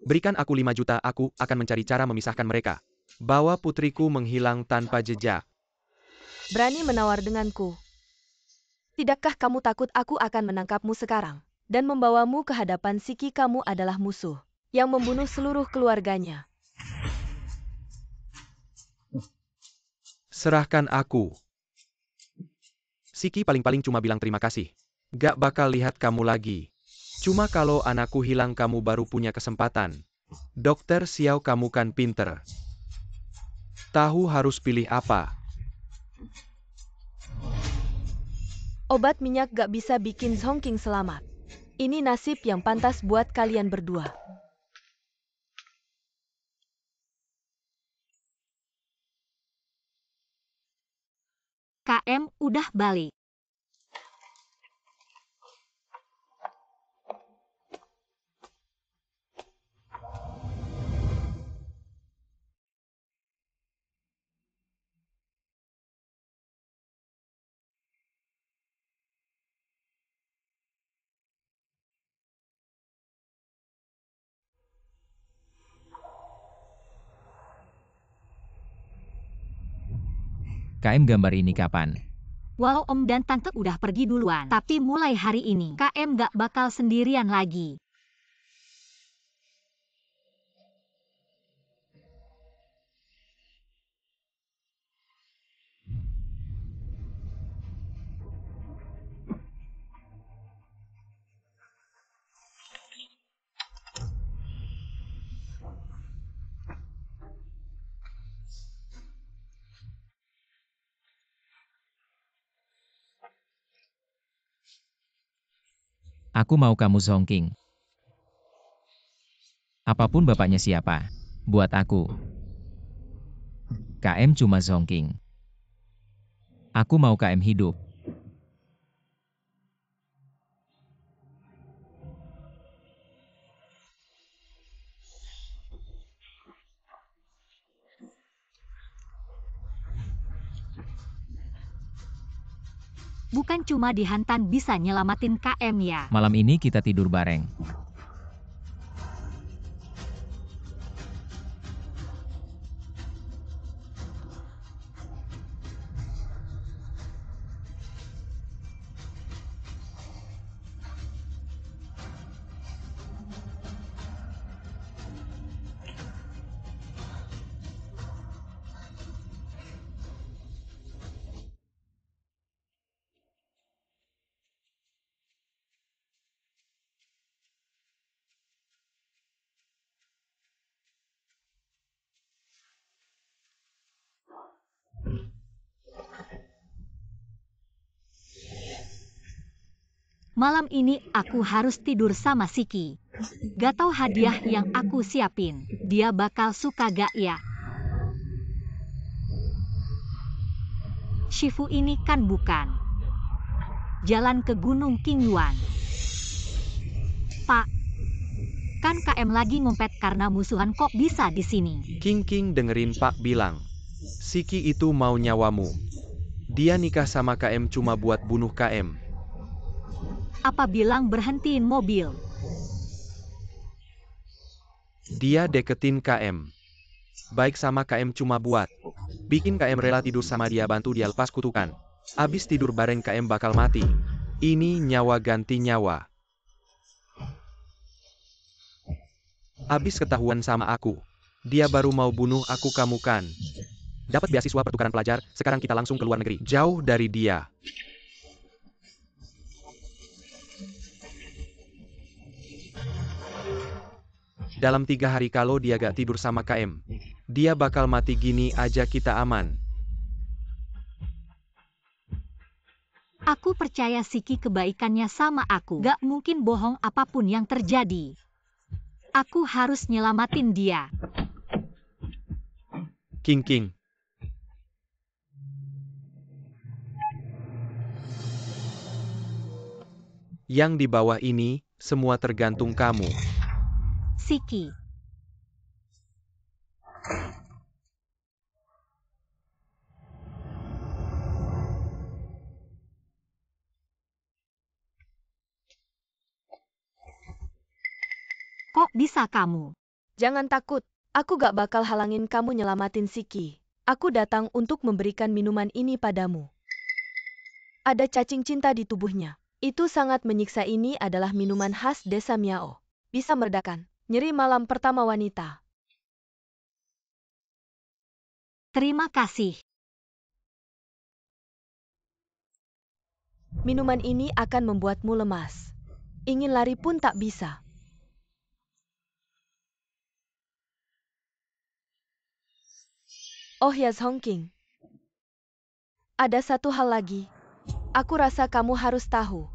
Berikan aku 5 juta, aku akan mencari cara memisahkan mereka. Bawa putriku menghilang tanpa jejak.
Berani menawar denganku. Tidakkah kamu takut aku akan menangkapmu sekarang dan membawamu ke hadapan Siki? Kamu adalah musuh yang membunuh seluruh keluarganya.
Serahkan aku. Siki paling-paling cuma bilang terima kasih. Gak bakal lihat kamu lagi. Cuma kalau anakku hilang kamu baru punya kesempatan. Dokter Xiao, kamu kan pinter. Tahu harus pilih apa.
Obat minyak gak bisa bikin Zhongking selamat. Ini nasib yang pantas buat kalian berdua.
KM udah balik.
KM gambar ini kapan?
Walau Om dan Tante udah pergi duluan, tapi mulai hari ini KM gak bakal sendirian lagi.
Aku mau kamu Zhongking. Apapun bapaknya siapa, buat aku. KM cuma Zhongking. Aku mau KM hidup.
Bukan cuma dihantam bisa nyelamatin KM ya.
Malam ini kita tidur bareng.
Malam ini aku harus tidur sama Siki. Gak tahu hadiah yang aku siapin, dia bakal suka gak ya? Shifu ini kan bukan. Jalan ke Gunung Qingyuan. Pak, kan KM lagi ngumpet karena musuhan, kok bisa di sini?
King dengerin Pak bilang. Siki itu mau nyawamu. Dia nikah sama KM cuma buat bunuh KM.
Apa bilang berhentiin mobil?
Dia deketin KM. Baik sama KM cuma buat bikin KM rela tidur sama dia, bantu dia lepas kutukan. Abis tidur bareng KM bakal mati. Ini nyawa ganti nyawa. Abis ketahuan sama aku, dia baru mau bunuh aku. Kamu kan dapat beasiswa pertukaran pelajar, sekarang kita langsung ke luar negeri, jauh dari dia. Dalam 3 hari kalau dia gak tidur sama KM, dia bakal mati. Gini aja kita aman.
Aku percaya Siki kebaikannya sama aku. Gak mungkin bohong apapun yang terjadi. Aku harus nyelamatin dia.
King. Yang di bawah ini, semua tergantung kamu.
Siki. Kok bisa kamu?
Jangan takut, aku gak bakal halangin kamu nyelamatin Siki. Aku datang untuk memberikan minuman ini padamu. Ada cacing cinta di tubuhnya. Itu sangat menyiksa. Ini adalah minuman khas desa Miao. Bisa meredakan nyeri malam pertama wanita.
Terima kasih.
Minuman ini akan membuatmu lemas. Ingin lari pun tak bisa. Oh ya Zhongqing. Ada satu hal lagi. Aku rasa kamu harus tahu.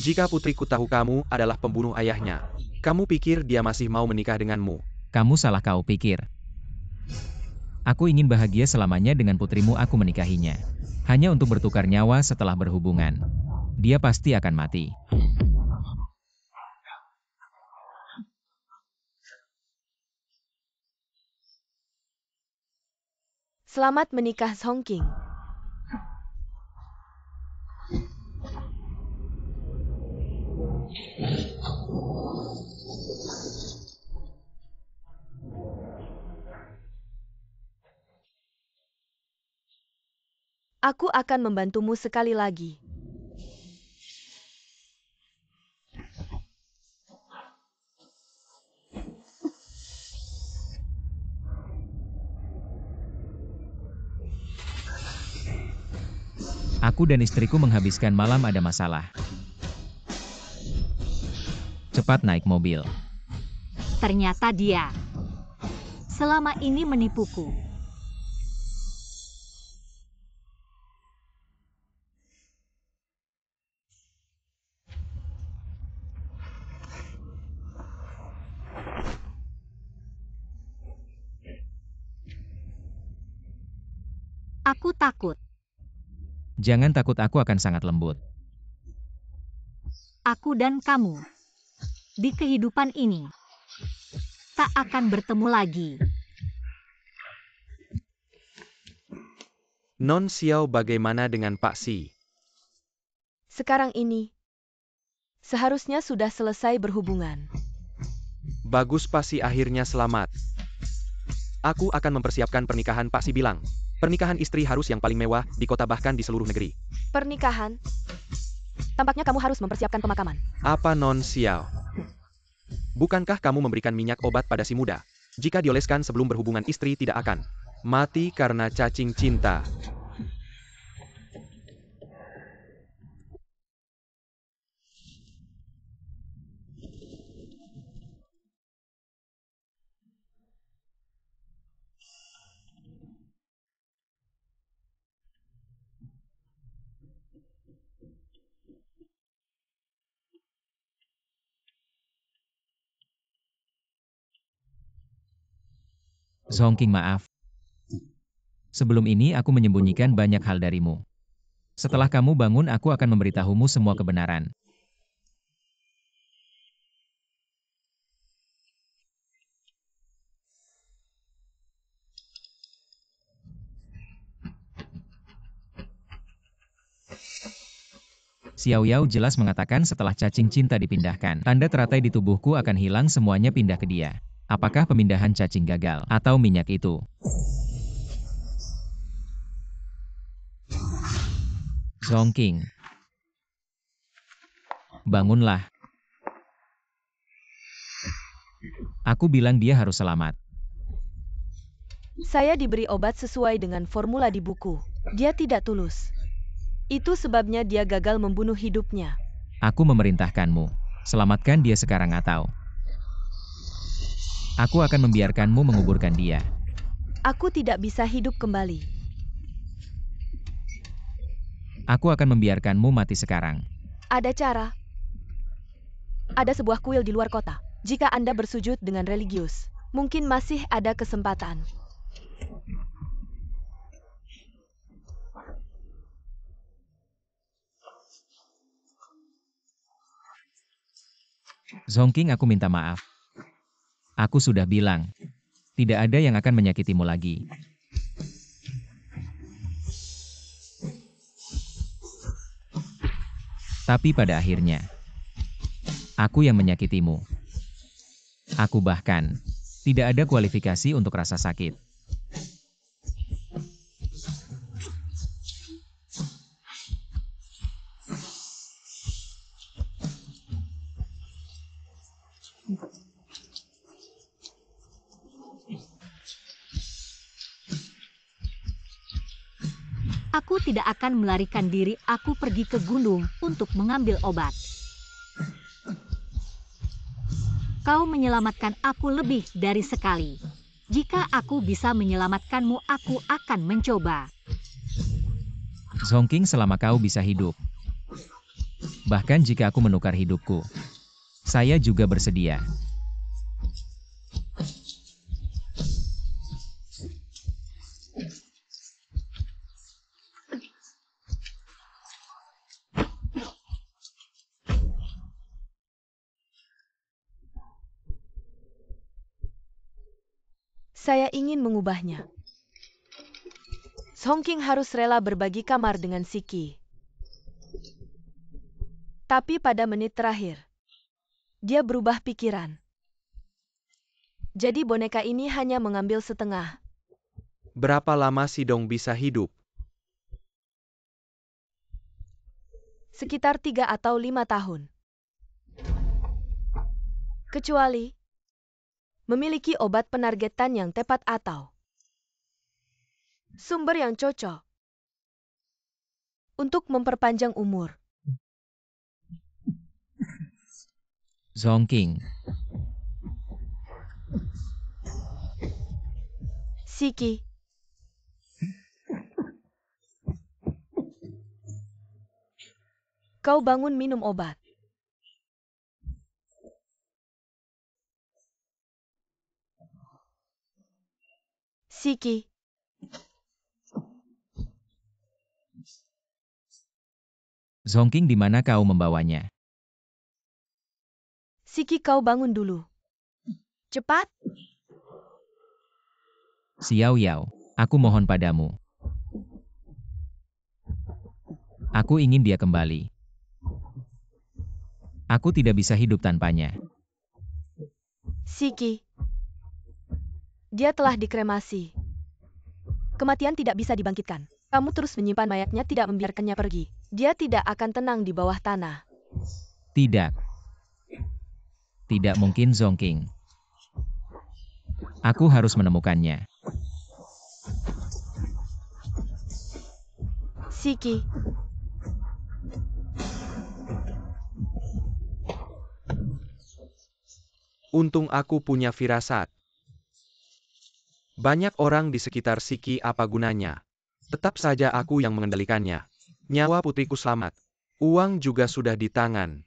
Jika putriku tahu kamu adalah pembunuh ayahnya, kamu pikir dia masih mau menikah denganmu?
Kamu salah kau pikir. Aku ingin bahagia selamanya dengan putrimu. Aku menikahinya. Hanya untuk bertukar nyawa setelah berhubungan. Dia pasti akan mati.
Selamat menikah Zhongqing. Aku akan membantumu sekali lagi.
Aku dan istriku menghabiskan malam ada masalah. Cepat naik mobil.
Ternyata dia selama ini menipuku. Aku takut.
Jangan takut, aku akan sangat lembut.
Aku dan kamu di kehidupan ini tak akan bertemu lagi.
Non Xiao, bagaimana dengan Pak Si?
Sekarang ini, seharusnya sudah selesai berhubungan.
Bagus, Pak Si akhirnya selamat. Aku akan mempersiapkan pernikahan. Pak Si bilang, pernikahan istri harus yang paling mewah di kota bahkan di seluruh negeri.
Pernikahan? Tampaknya kamu harus mempersiapkan pemakaman.
Apa Non Xiao? Bukankah kamu memberikan minyak obat pada si muda? Jika dioleskan sebelum berhubungan, istri tidak akan mati karena cacing cinta.
Zhongqing, maaf. Sebelum ini aku menyembunyikan banyak hal darimu. Setelah kamu bangun, aku akan memberitahumu semua kebenaran. Xiao Yao jelas mengatakan setelah cacing cinta dipindahkan, tanda teratai di tubuhku akan hilang, semuanya pindah ke dia. Apakah pemindahan cacing gagal, atau minyak itu? Zhongqing, bangunlah. Aku bilang dia harus selamat.
Saya diberi obat sesuai dengan formula di buku. Dia tidak tulus. Itu sebabnya dia gagal membunuh hidupnya.
Aku memerintahkanmu. Selamatkan dia sekarang atau aku akan membiarkanmu menguburkan dia.
Aku tidak bisa hidup kembali.
Aku akan membiarkanmu mati sekarang.
Ada cara. Ada sebuah kuil di luar kota. Jika Anda bersujud dengan religius, mungkin masih ada kesempatan.
Zongking, aku minta maaf. Aku sudah bilang, tidak ada yang akan menyakitimu lagi. Tapi pada akhirnya, aku yang menyakitimu. Aku bahkan tidak ada kualifikasi untuk rasa sakit.
Aku tidak akan melarikan diri, aku pergi ke gunung untuk mengambil obat. Kau menyelamatkan aku lebih dari sekali. Jika aku bisa menyelamatkanmu, aku akan mencoba.
Zongking, selama kau bisa hidup. Bahkan jika aku menukar hidupku, saya juga bersedia.
Saya ingin mengubahnya. Zongking harus rela berbagi kamar dengan Siki. Tapi pada menit terakhir, dia berubah pikiran. Jadi boneka ini hanya mengambil setengah.
Berapa lama Sidong bisa hidup?
Sekitar 3 atau 5 tahun. Kecuali memiliki obat penargetan yang tepat atau sumber yang cocok untuk memperpanjang umur.
Zongking,
Siki, kau bangun minum obat. Siki,
Zongking, di mana kau membawanya?
Siki, kau bangun dulu. Cepat.
Xiao Yao, aku mohon padamu. Aku ingin dia kembali. Aku tidak bisa hidup tanpanya.
Siki, dia telah dikremasi. Kematian tidak bisa dibangkitkan. Kamu terus menyimpan mayatnya, tidak membiarkannya pergi. Dia tidak akan tenang di bawah tanah.
Tidak. Tidak mungkin, Zongking. Aku harus menemukannya.
Siki,
Untung aku punya firasat. Banyak orang di sekitar Siki, apa gunanya? Tetap saja aku yang mengendalikannya. Nyawa putriku selamat. Uang juga sudah di tangan.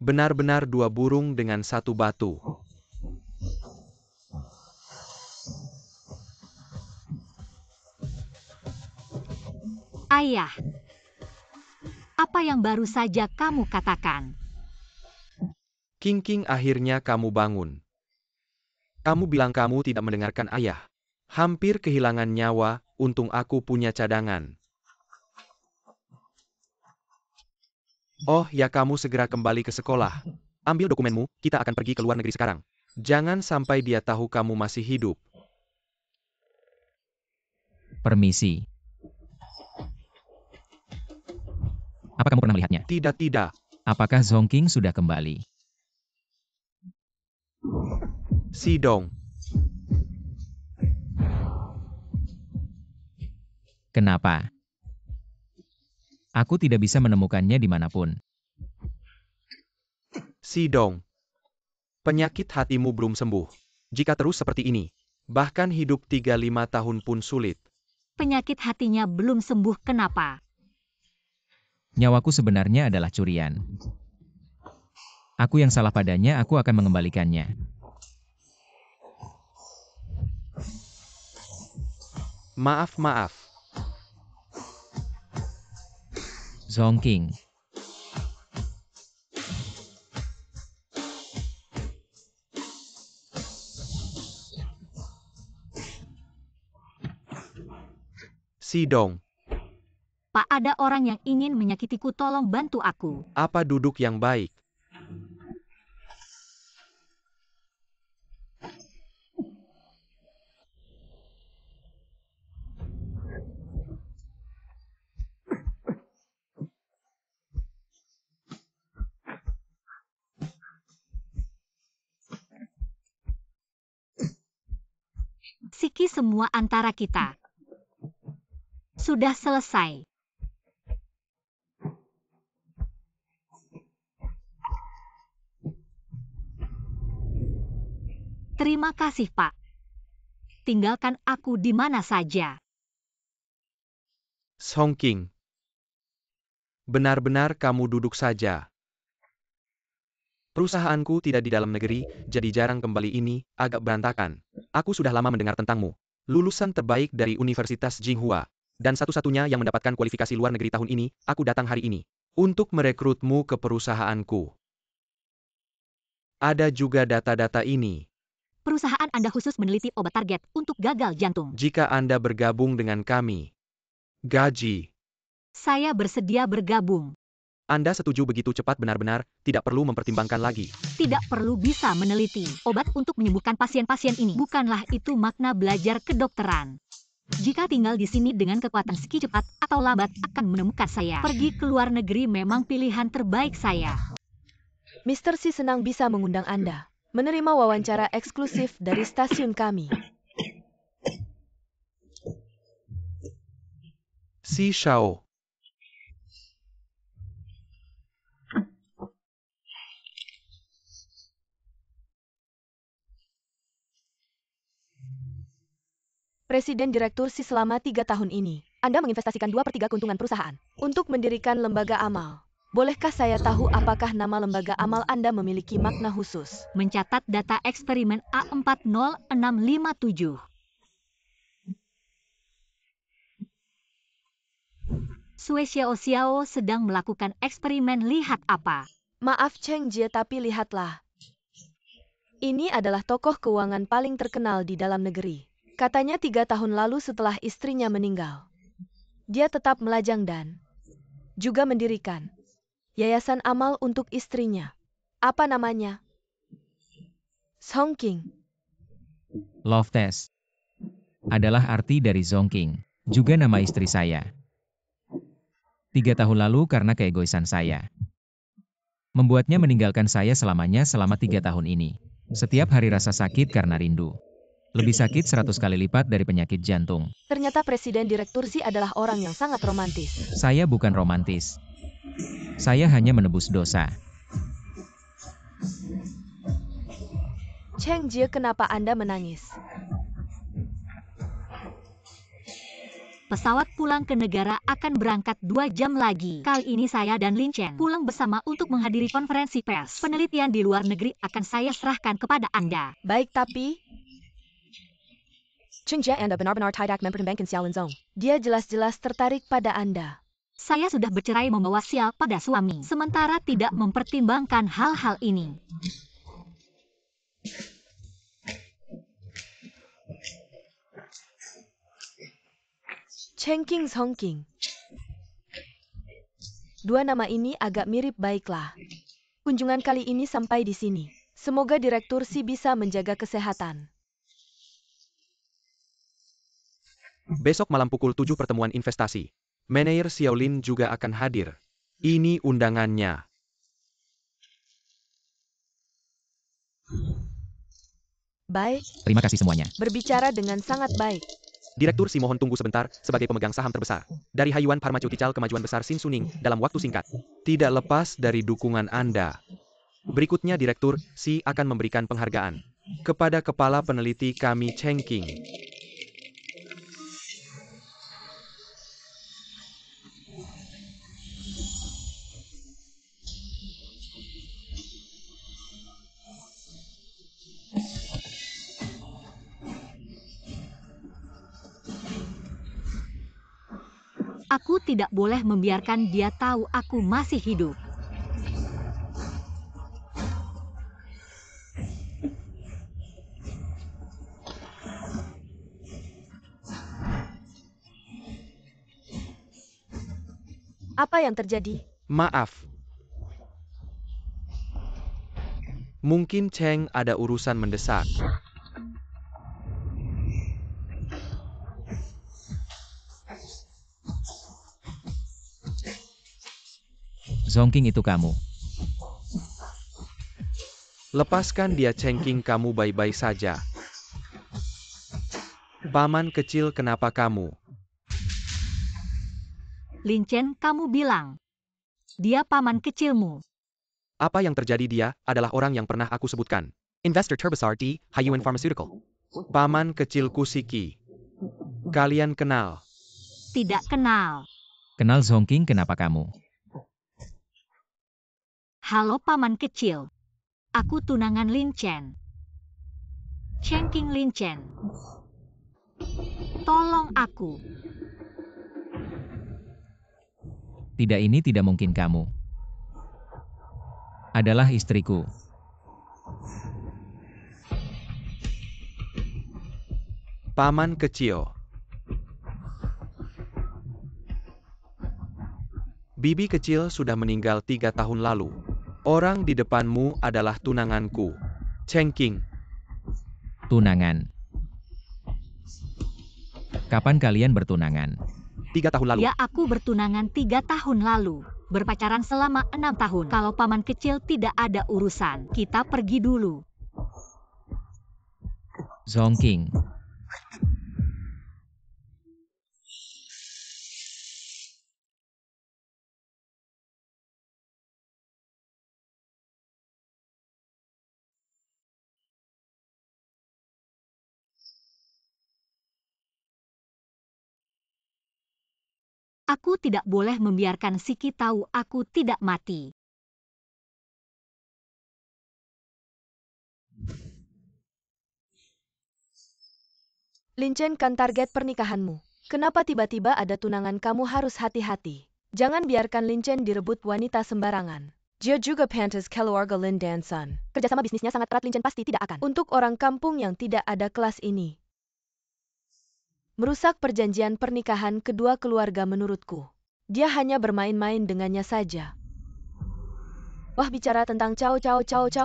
Benar-benar 2 burung dengan 1 batu.
Ayah, apa yang baru saja kamu katakan?
King, akhirnya kamu bangun. Kamu bilang kamu tidak mendengarkan ayah. Hampir kehilangan nyawa, untung aku punya cadangan. Oh ya, kamu segera kembali ke sekolah. Ambil dokumenmu, kita akan pergi ke luar negeri sekarang. Jangan sampai dia tahu kamu masih hidup.
Permisi. Apa kamu pernah melihatnya?
Tidak.
Apakah Zongking sudah kembali?
Sidong.
Kenapa? Aku tidak bisa menemukannya dimanapun.
Sidong. Penyakit hatimu belum sembuh. Jika terus seperti ini, bahkan hidup 3-5 tahun pun sulit.
Penyakit hatinya belum sembuh, kenapa?
Nyawaku sebenarnya adalah curian. Aku yang salah padanya, aku akan mengembalikannya.
Maaf.
Zongking.
Sidong,
Pak, ada orang yang ingin menyakitiku, tolong bantu aku.
apa duduk yang baik?
Siki, semua antara kita sudah selesai. Terima kasih, Pak. Tinggalkan aku di mana saja.
Song King. Benar-benar kamu duduk saja. Perusahaanku tidak di dalam negeri, jadi jarang kembali ini, agak berantakan. Aku sudah lama mendengar tentangmu. Lulusan terbaik dari Universitas Tsinghua. Dan satu-satunya yang mendapatkan kualifikasi luar negeri tahun ini, aku datang hari ini. Untuk merekrutmu ke perusahaanku. Ada juga data-data ini.
Perusahaan Anda khusus meneliti obat target untuk gagal jantung.
Jika Anda bergabung dengan kami. Gaji.
Saya bersedia bergabung.
Anda setuju begitu cepat, benar-benar, tidak perlu mempertimbangkan lagi.
Tidak perlu bisa meneliti obat untuk menyembuhkan pasien-pasien ini. Bukanlah itu makna belajar kedokteran. Jika tinggal di sini dengan kekuatan Siki, cepat atau lambat akan menemukan saya. Pergi ke luar negeri memang pilihan terbaik saya.
Mr. Si senang bisa mengundang Anda menerima wawancara eksklusif dari stasiun kami.
Si Shao.
Presiden Direktur Si, selama 3 tahun ini, Anda menginvestasikan 2/3 keuntungan perusahaan untuk mendirikan lembaga amal. Bolehkah saya tahu apakah nama lembaga amal Anda memiliki makna khusus?
Mencatat data eksperimen A40657. Sue Xiao sedang melakukan eksperimen, lihat apa?
Maaf Cheng Jie, tapi lihatlah. Ini adalah tokoh keuangan paling terkenal di dalam negeri. Katanya 3 tahun lalu setelah istrinya meninggal, dia tetap melajang dan juga mendirikan yayasan amal untuk istrinya. Apa namanya? Song King.
Love Test adalah arti dari Zongking, juga nama istri saya. 3 tahun lalu karena keegoisan saya. Membuatnya meninggalkan saya selamanya selama 3 tahun ini. Setiap hari rasa sakit karena rindu. Lebih sakit 100 kali lipat dari penyakit jantung.
Ternyata Presiden Direktur Si adalah orang yang sangat romantis.
Saya bukan romantis. Saya hanya menebus dosa.
Cheng Jie, kenapa Anda menangis?
Pesawat pulang ke negara akan berangkat 2 jam lagi. Kali ini saya dan Lin Chen pulang bersama untuk menghadiri konferensi pers. Penelitian di luar negeri akan saya serahkan kepada Anda.
Baik, tapi Cheng Jie Anda benar-benar tidak mempertimbangkan Xiao Linzong. Dia jelas-jelas tertarik pada Anda.
Saya sudah bercerai membawa sial pada suami, sementara tidak mempertimbangkan hal-hal ini.
Cheng King, Song King. Dua nama ini agak mirip, baiklah. Kunjungan kali ini sampai di sini. Semoga Direktur Si bisa menjaga kesehatan.
Besok malam pukul 7 pertemuan investasi. Manajer Xiaolin juga akan hadir. Ini undangannya.
Baik,
Terima kasih semuanya.
berbicara dengan sangat baik.
Direktur Si mohon tunggu sebentar, sebagai pemegang saham terbesar. Dari Haiyuan Pharmaceutical, kemajuan besar Sin Suning, dalam waktu singkat. Tidak lepas dari dukungan Anda. Berikutnya Direktur Si akan memberikan penghargaan kepada Kepala Peneliti kami Cheng King.
Aku tidak boleh membiarkan dia tahu aku masih hidup.
Apa yang terjadi?
Maaf. Mungkin Cheng ada urusan mendesak.
Zongking itu kamu.
Lepaskan dia Cheng King, kamu baik-baik saja. Paman kecil, kenapa kamu?
Lin Chen, kamu bilang. Dia paman kecilmu.
Apa yang terjadi? Dia adalah orang yang pernah aku sebutkan. Investor terbesar di Haiyuan Pharmaceutical. Paman kecilku Siki. Kalian kenal?
Tidak kenal.
Kenal Zongking, kenapa kamu?
Halo paman kecil. Aku tunangan Lin Chen. Cheng King Lin Chen. Tolong aku.
Tidak, ini tidak mungkin. Kamu adalah istriku.
Paman kecil. Bibi kecil sudah meninggal 3 tahun lalu. Orang di depanmu adalah tunanganku, Cheng King.
Tunangan. Kapan kalian bertunangan?
3 tahun lalu.
Ya, aku bertunangan 3 tahun lalu. Berpacaran selama 6 tahun. Kalau paman kecil tidak ada urusan, kita pergi dulu.
Zongking.
Aku tidak boleh membiarkan Siki tahu aku tidak mati.
Lin Chen kan target pernikahanmu. Kenapa tiba-tiba ada tunangan? Kamu harus hati-hati. Jangan biarkan Lin Chen direbut wanita sembarangan. Dia juga pantas keluarga Lin Dan Sun. Kerjasama bisnisnya sangat erat, Lin Chen pasti tidak akan. Untuk orang kampung yang tidak ada kelas ini. Merusak perjanjian pernikahan kedua keluarga menurutku. Dia hanya bermain-main dengannya saja. Wah, bicara tentang Cao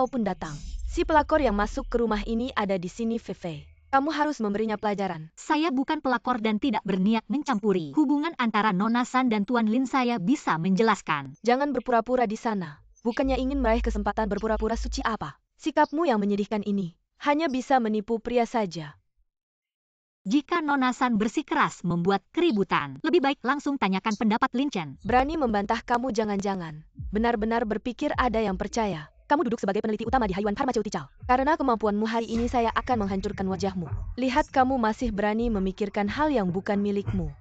pun datang. Si pelakor yang masuk ke rumah ini ada di sini, Feifei. Kamu harus memberinya pelajaran.
Saya bukan pelakor dan tidak berniat mencampuri hubungan antara Nona San dan Tuan Lin. Saya bisa menjelaskan.
Jangan berpura-pura di sana. Bukannya ingin meraih kesempatan berpura-pura suci apa? Sikapmu yang menyedihkan ini hanya bisa menipu pria saja.
Jika Nona San bersikeras membuat keributan, lebih baik langsung tanyakan pendapat Lin Chen.
Berani membantah kamu, jangan-jangan benar-benar berpikir ada yang percaya. Kamu duduk sebagai peneliti utama di Haiyuan Pharmaceutical. Karena kemampuanmu hari ini saya akan menghancurkan wajahmu. Lihat, kamu masih berani memikirkan hal yang bukan milikmu.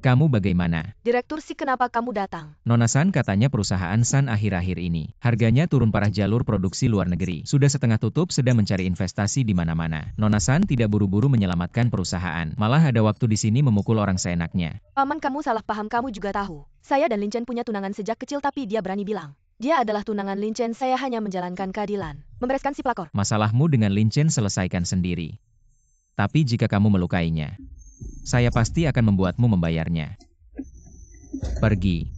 Kamu bagaimana?
Direktur Si, kenapa kamu datang?
Nona San, katanya perusahaan San akhir-akhir ini harganya turun parah, jalur produksi luar negeri sudah setengah tutup, sedang mencari investasi di mana-mana. Nona San tidak buru-buru menyelamatkan perusahaan, malah ada waktu di sini memukul orang seenaknya.
Paman, kamu salah paham. Kamu juga tahu. Saya dan Lin Chen punya tunangan sejak kecil, tapi dia berani bilang dia adalah tunangan Lin Chen. Saya hanya menjalankan keadilan, membereskan si pelakor.
Masalahmu dengan Lin Chen selesaikan sendiri. Tapi jika kamu melukainya, saya pasti akan membuatmu membayarnya. Pergi.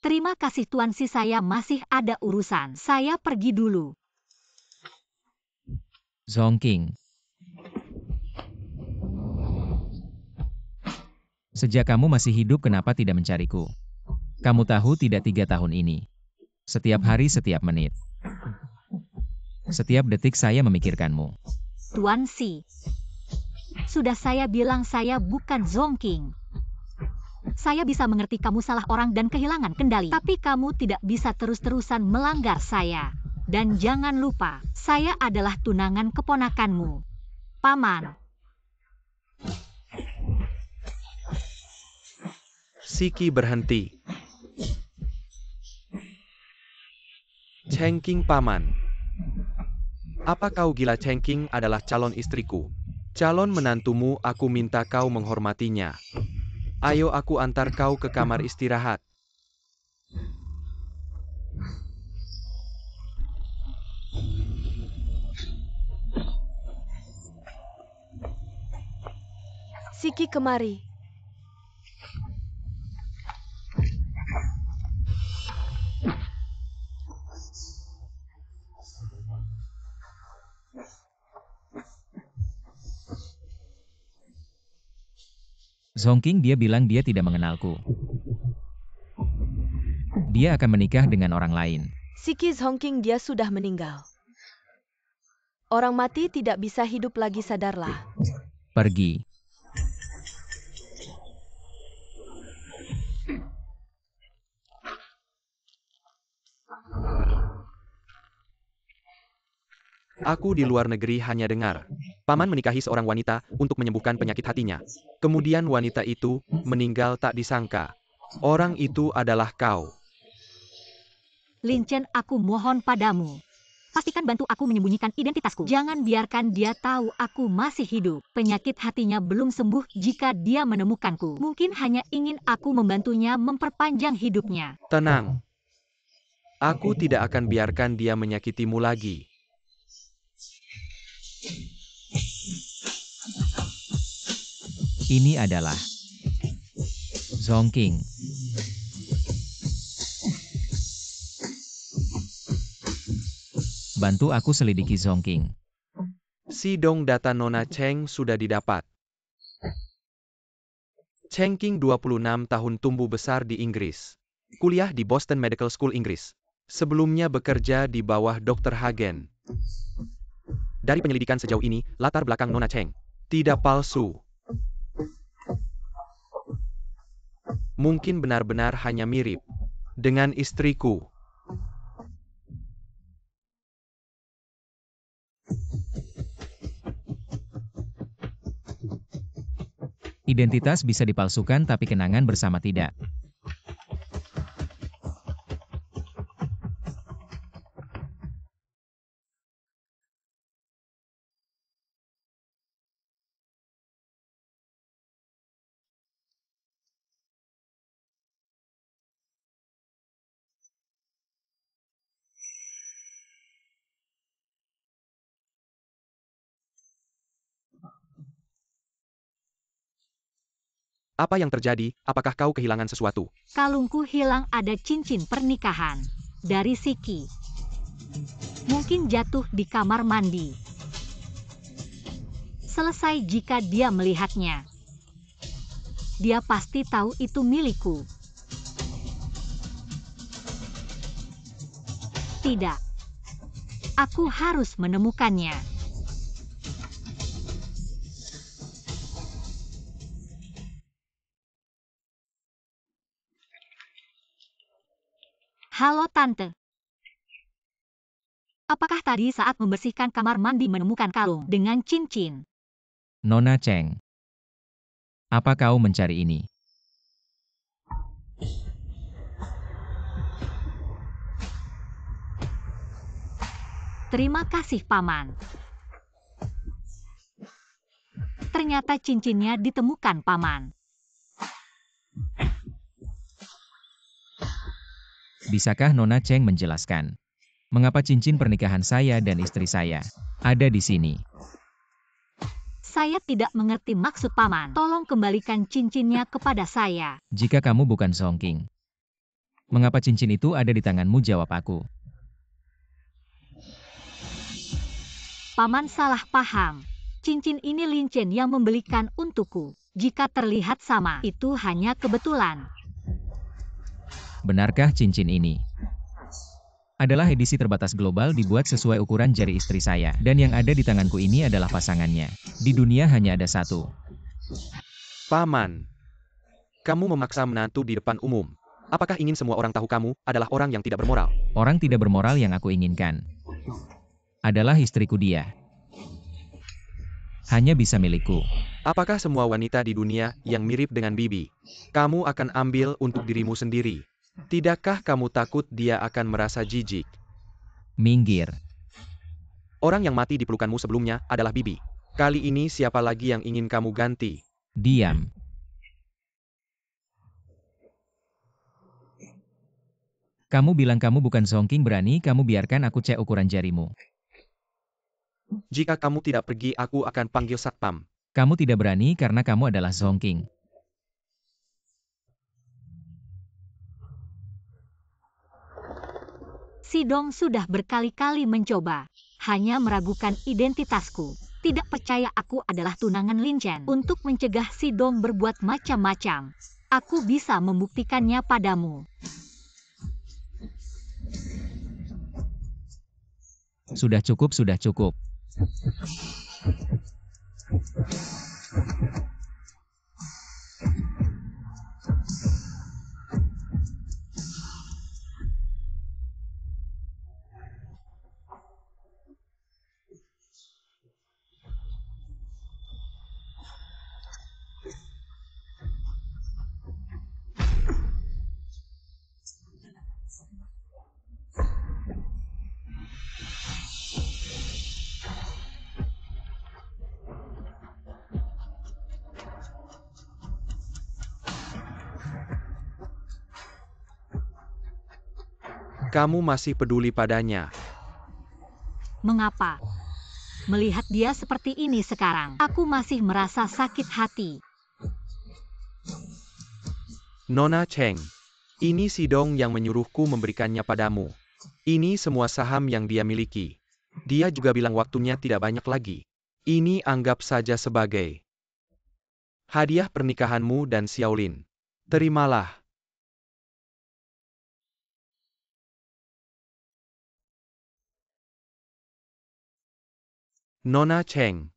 Terima kasih Tuan Si, saya masih ada urusan. Saya pergi dulu.
Zongking. Sejak kamu masih hidup, kenapa tidak mencariku? Kamu tahu tidak, 3 tahun ini. Setiap hari, setiap menit. Setiap detik saya memikirkanmu.
Tuan Si, sudah saya bilang saya bukan Zongking. Saya bisa mengerti kamu salah orang dan kehilangan kendali. Tapi kamu tidak bisa terus-terusan melanggar saya. Dan jangan lupa, saya adalah tunangan keponakanmu, Paman.
Siki berhenti. Cheng King, paman. Apa kau gila? Cheng King adalah calon istriku. Calon menantumu, aku minta kau menghormatinya. Ayo aku antar kau ke kamar istirahat.
Siki kemari.
Zhongking, dia bilang dia tidak mengenalku. Dia akan menikah dengan orang lain.
Siki Zhongking, dia sudah meninggal. Orang mati tidak bisa hidup lagi, sadarlah.
Pergi.
Aku di luar negeri hanya dengar. Paman menikahi seorang wanita untuk menyembuhkan penyakit hatinya. Kemudian wanita itu meninggal tak disangka. Orang itu adalah kau.
Lin Chen, aku mohon padamu. Pastikan bantu aku menyembunyikan identitasku. Jangan biarkan dia tahu aku masih hidup. Penyakit hatinya belum sembuh jika dia menemukanku. Mungkin hanya ingin aku membantunya memperpanjang hidupnya.
Tenang. Aku tidak akan biarkan dia menyakitimu lagi.
Ini adalah Zhongking. Bantu aku selidiki Zhongking.
Sidong data Nona Cheng sudah didapat. Cheng Qing 26 tahun, tumbuh besar di Inggris. Kuliah di Boston Medical School Inggris. Sebelumnya bekerja di bawah Dr. Hagen. Dari penyelidikan sejauh ini, latar belakang Nona Cheng tidak palsu. Mungkin benar-benar hanya mirip dengan istriku.
Identitas bisa dipalsukan tapi kenangan bersama tidak.
Apa yang terjadi? Apakah kau kehilangan sesuatu?
Kalungku hilang, ada cincin pernikahan dari Siki. Mungkin jatuh di kamar mandi. Selesai jika dia melihatnya. Dia pasti tahu itu milikku. Tidak. Aku harus menemukannya. Halo Tante. Apakah tadi saat membersihkan kamar mandi menemukan kalung dengan cincin?
Nona Cheng. Apa kau mencari ini?
Terima kasih, Paman. Ternyata cincinnya ditemukan, Paman.
Bisakah Nona Cheng menjelaskan mengapa cincin pernikahan saya dan istri saya ada di sini?
Saya tidak mengerti maksud Paman. Tolong kembalikan cincinnya kepada saya.
Jika kamu bukan Zhongking, mengapa cincin itu ada di tanganmu? Jawab aku.
Paman salah paham. Cincin ini Lin Chen yang membelikan untukku. Jika terlihat sama, itu hanya kebetulan.
Benarkah cincin ini adalah edisi terbatas global, dibuat sesuai ukuran jari istri saya, dan yang ada di tanganku ini adalah pasangannya. Di dunia hanya ada satu.
Paman, kamu memaksa menantu di depan umum. Apakah ingin semua orang tahu kamu adalah orang yang tidak bermoral?
Orang tidak bermoral yang aku inginkan adalah istriku. Dia hanya bisa milikku.
Apakah semua wanita di dunia yang mirip dengan Bibi kamu akan ambil untuk dirimu sendiri? Tidakkah kamu takut dia akan merasa jijik?
Minggir.
Orang yang mati di pelukanmu sebelumnya adalah Bibi. Kali ini siapa lagi yang ingin kamu ganti?
Diam. Kamu bilang kamu bukan Songking, berani kamu biarkan aku cek ukuran jarimu.
Jika kamu tidak pergi, aku akan panggil satpam.
Kamu tidak berani karena kamu adalah Songking.
Sidong sudah berkali-kali mencoba, hanya meragukan identitasku. Tidak percaya aku adalah tunangan Lin Chen. Untuk mencegah Sidong berbuat macam-macam, aku bisa membuktikannya padamu.
Sudah cukup, sudah cukup.
Kamu masih peduli padanya.
Mengapa? Melihat dia seperti ini sekarang, aku masih merasa sakit hati.
Nona Cheng, ini Sidong yang menyuruhku memberikannya padamu. Ini semua saham yang dia miliki. Dia juga bilang waktunya tidak banyak lagi. Ini anggap saja sebagai hadiah pernikahanmu dan Xiaolin. Terimalah. Nona Cheng,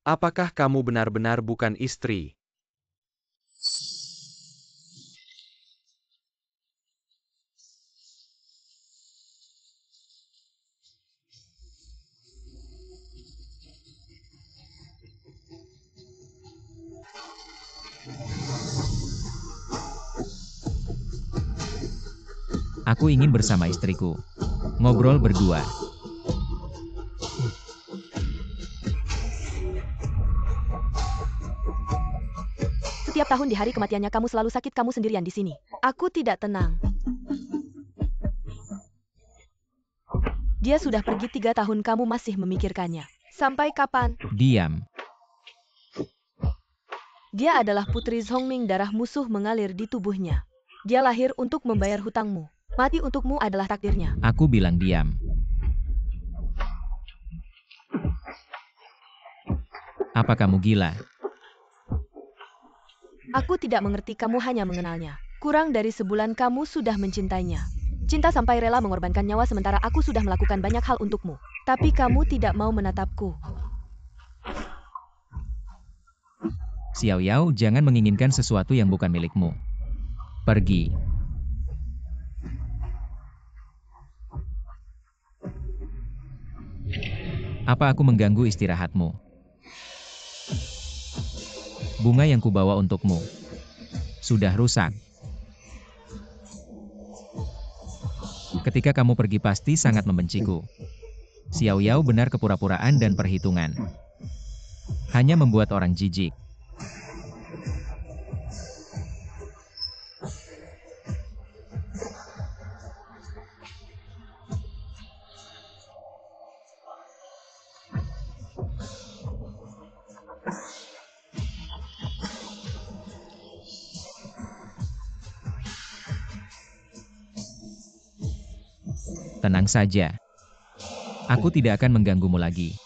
apakah kamu benar-benar bukan istri?
Aku ingin bersama istriku. Ngobrol berdua.
Setiap tahun di hari kematiannya kamu selalu sakit, kamu sendirian di sini. Aku tidak tenang. Dia sudah pergi 3 tahun, kamu masih memikirkannya. Sampai kapan?
Diam.
Dia adalah putri Zhongming, darah musuh mengalir di tubuhnya. Dia lahir untuk membayar hutangmu. Mati untukmu adalah takdirnya.
Aku bilang diam. Apa kamu gila?
Aku tidak mengerti, kamu hanya mengenalnya. Kurang dari sebulan kamu sudah mencintainya. Cinta sampai rela mengorbankan nyawa, sementara aku sudah melakukan banyak hal untukmu. Tapi kamu tidak mau menatapku.
Xiao Yao, jangan menginginkan sesuatu yang bukan milikmu. Pergi. Apa aku mengganggu istirahatmu? Bunga yang kubawa untukmu sudah rusak. Ketika kamu pergi pasti sangat membenciku. Xiao Yao benar, kepura-puraan dan perhitungan hanya membuat orang jijik. Tenang saja. Aku tidak akan mengganggumu lagi.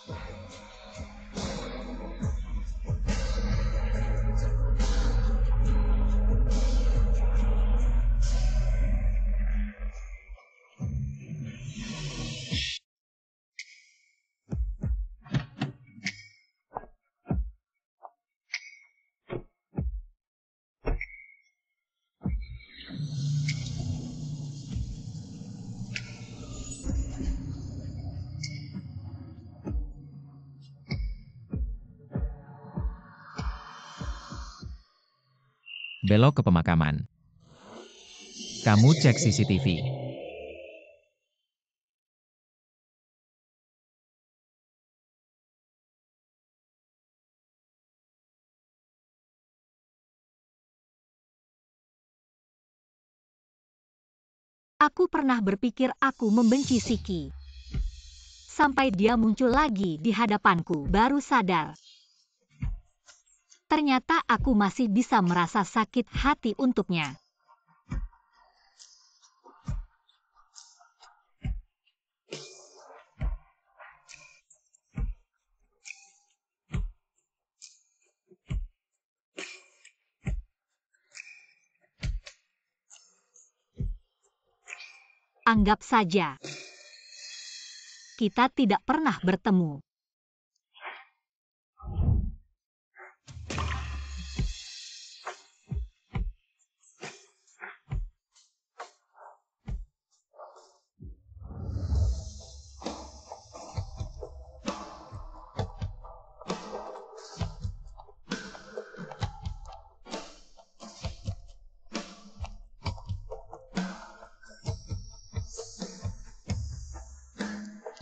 Belok ke pemakaman. Kamu cek CCTV.
Aku pernah berpikir aku membenci Siki. Sampai dia muncul lagi di hadapanku, baru sadar. Ternyata aku masih bisa merasa sakit hati untuknya. Anggap saja kita tidak pernah bertemu.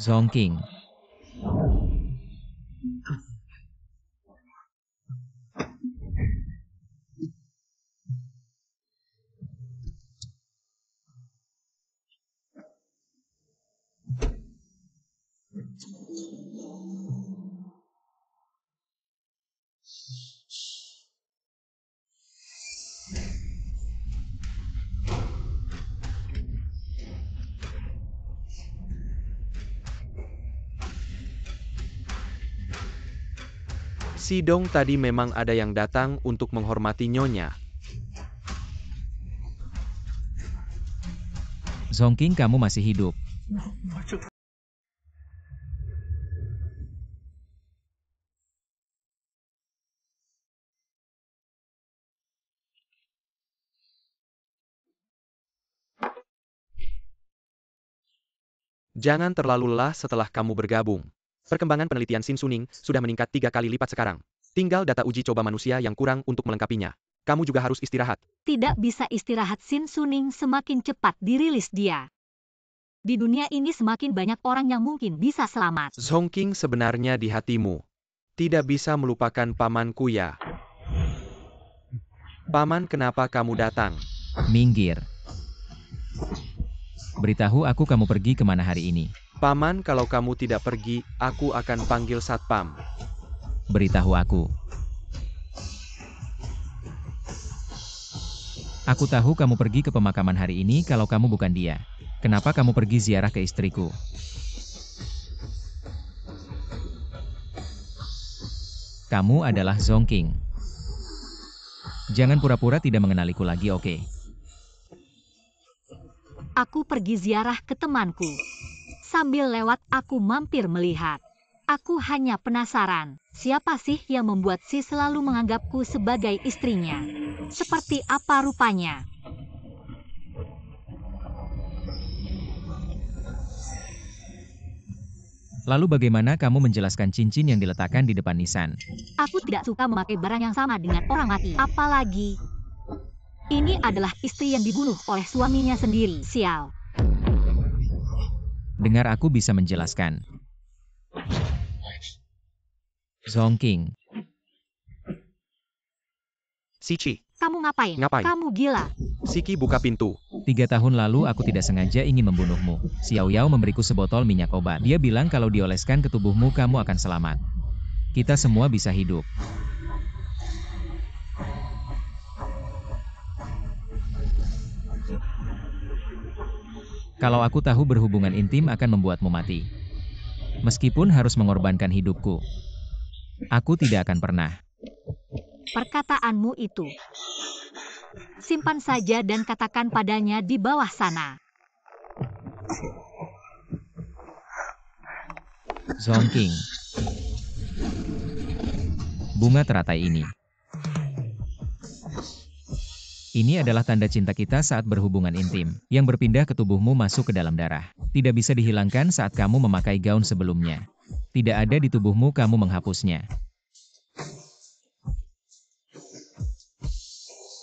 Zongking.
Si Dong tadi memang ada yang datang untuk menghormati Nyonya.
Zongking, kamu masih hidup.
Jangan terlalu lelah setelah kamu bergabung. Perkembangan penelitian Shin Suning sudah meningkat 3 kali lipat sekarang. Tinggal data uji coba manusia yang kurang untuk melengkapinya. Kamu juga harus istirahat.
Tidak bisa istirahat. Shin Suning semakin cepat dirilis dia. Di dunia ini semakin banyak orang yang mungkin bisa selamat.
Zongking sebenarnya di hatimu. Tidak bisa melupakan pamanku ya. Paman, kenapa kamu datang?
Minggir. Beritahu aku kamu pergi kemana hari ini.
Paman, kalau kamu tidak pergi, aku akan panggil satpam.
Beritahu aku. Aku tahu kamu pergi ke pemakaman hari ini kalau kamu bukan dia. Kenapa kamu pergi ziarah ke istriku? Kamu adalah Zongking. Jangan pura-pura tidak mengenaliku lagi, oke?
Aku pergi ziarah ke temanku. Sambil lewat aku mampir melihat. Aku hanya penasaran, siapa sih yang membuat Si selalu menganggapku sebagai istrinya? Seperti apa rupanya?
Lalu bagaimana kamu menjelaskan cincin yang diletakkan di depan nisan?
Aku tidak suka memakai barang yang sama dengan orang mati. Apalagi, ini adalah istri yang dibunuh oleh suaminya sendiri. Sial.
Dengar, aku bisa menjelaskan. Zongking.
Sici,
Kamu ngapain?
Ngapain?
Kamu gila.
Siki buka pintu.
3 tahun lalu aku tidak sengaja ingin membunuhmu. Xiao Yao memberiku sebotol minyak obat. Dia bilang kalau dioleskan ke tubuhmu kamu akan selamat. Kita semua bisa hidup. Kalau aku tahu berhubungan intim akan membuatmu mati. Meskipun harus mengorbankan hidupku. Aku tidak akan pernah.
Perkataanmu itu. Simpan saja dan katakan padanya di bawah sana.
Zongking. Bunga teratai ini. Ini adalah tanda cinta kita saat berhubungan intim, yang berpindah ke tubuhmu masuk ke dalam darah. Tidak bisa dihilangkan saat kamu memakai gaun sebelumnya. Tidak ada di tubuhmu, kamu menghapusnya.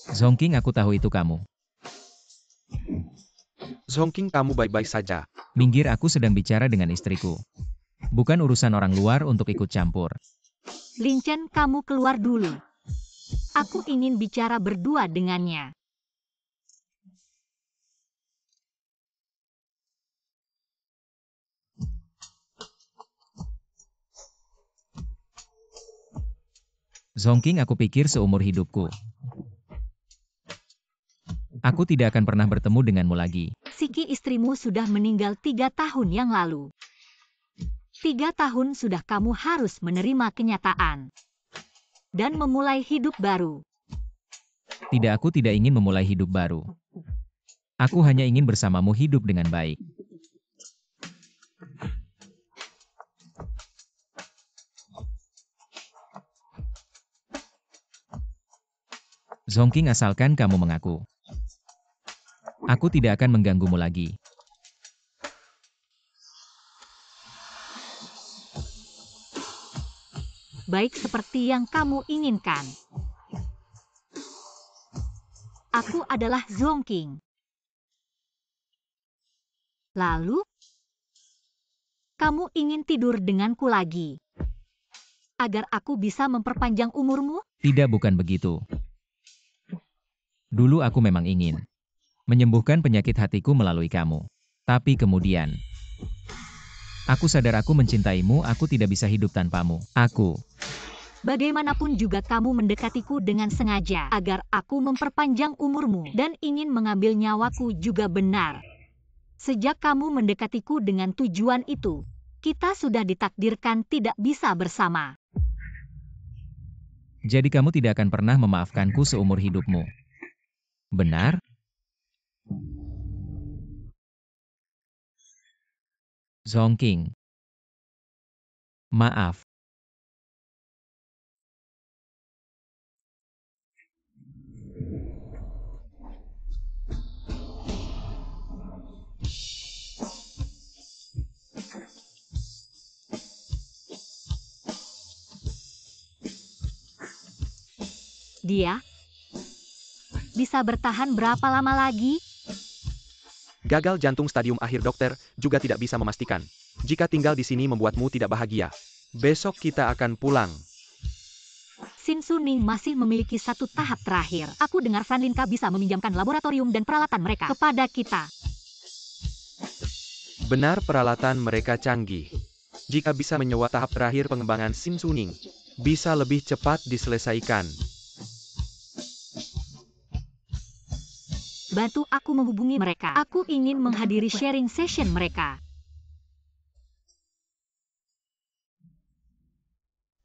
Zongking, aku tahu itu kamu.
Zongking, kamu baik-baik saja.
Minggir, aku sedang bicara dengan istriku. Bukan urusan orang luar untuk ikut campur.
Lin Chen, kamu keluar dulu. Aku ingin bicara berdua dengannya.
Zongking, aku pikir seumur hidupku. Aku tidak akan pernah bertemu denganmu lagi.
Siki istrimu sudah meninggal 3 tahun yang lalu. 3 tahun sudah kamu harus menerima kenyataan. Dan memulai hidup baru.
Tidak, aku tidak ingin memulai hidup baru. Aku hanya ingin bersamamu hidup dengan baik. Zongking, asalkan kamu mengaku. Aku tidak akan mengganggumu lagi.
Baik seperti yang kamu inginkan. Aku adalah Zongking. Lalu, kamu ingin tidur denganku lagi. Agar aku bisa memperpanjang umurmu?
Tidak, bukan begitu. Dulu aku memang ingin menyembuhkan penyakit hatiku melalui kamu. Tapi kemudian, aku sadar aku mencintaimu, aku tidak bisa hidup tanpamu.
Bagaimanapun juga kamu mendekatiku dengan sengaja agar aku memperpanjang umurmu dan ingin mengambil nyawaku juga benar. Sejak kamu mendekatiku dengan tujuan itu, kita sudah ditakdirkan tidak bisa bersama.
Jadi kamu tidak akan pernah memaafkanku seumur hidupmu. Benar? Zongking. Maaf.
Dia bisa bertahan berapa lama lagi?
Gagal jantung stadium akhir, dokter juga tidak bisa memastikan. Jika tinggal di sini membuatmu tidak bahagia, besok kita akan pulang.
Shin Suning masih memiliki satu tahap terakhir. Aku dengar Franlinka bisa meminjamkan laboratorium dan peralatan mereka kepada kita.
Benar, peralatan mereka canggih. Jika bisa menyewa tahap terakhir pengembangan Shin Suning, bisa lebih cepat diselesaikan.
Bantu aku menghubungi mereka. Aku ingin menghadiri sharing session mereka.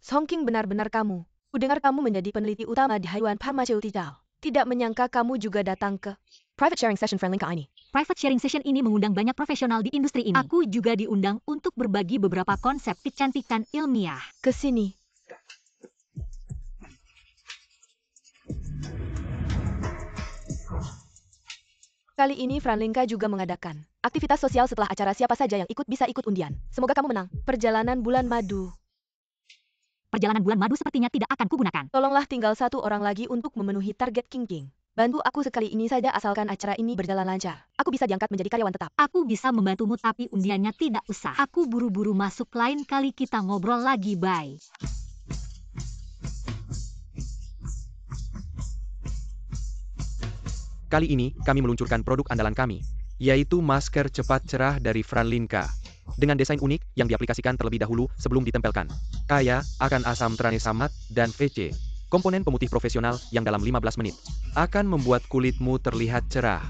Zongking, benar-benar kamu. Kudengar kamu menjadi peneliti utama di Haiwan Pharmaceutical. Tidak menyangka kamu juga datang ke private sharing session Franlinka ini.
Private sharing session ini mengundang banyak profesional di industri ini. Aku juga diundang untuk berbagi beberapa konsep kecantikan ilmiah.
Ke sini. Kali ini Franlinka juga mengadakan aktivitas sosial setelah acara. Siapa saja yang ikut bisa ikut undian. Semoga kamu menang. Perjalanan bulan madu.
Perjalanan bulan madu sepertinya tidak akan kugunakan.
Tolonglah tinggal 1 orang lagi untuk memenuhi target King King. Bantu aku sekali ini saja asalkan acara ini berjalan lancar. Aku bisa diangkat menjadi karyawan tetap.
Aku bisa membantumu tapi undiannya tidak usah. Aku buru-buru masuk, lain kali kita ngobrol lagi, bye.
Kali ini, kami meluncurkan produk andalan kami, yaitu masker cepat cerah dari Franlinka. Dengan desain unik yang diaplikasikan terlebih dahulu sebelum ditempelkan. Kaya akan asam tranexamat dan VC, komponen pemutih profesional yang dalam 15 menit akan membuat kulitmu terlihat cerah.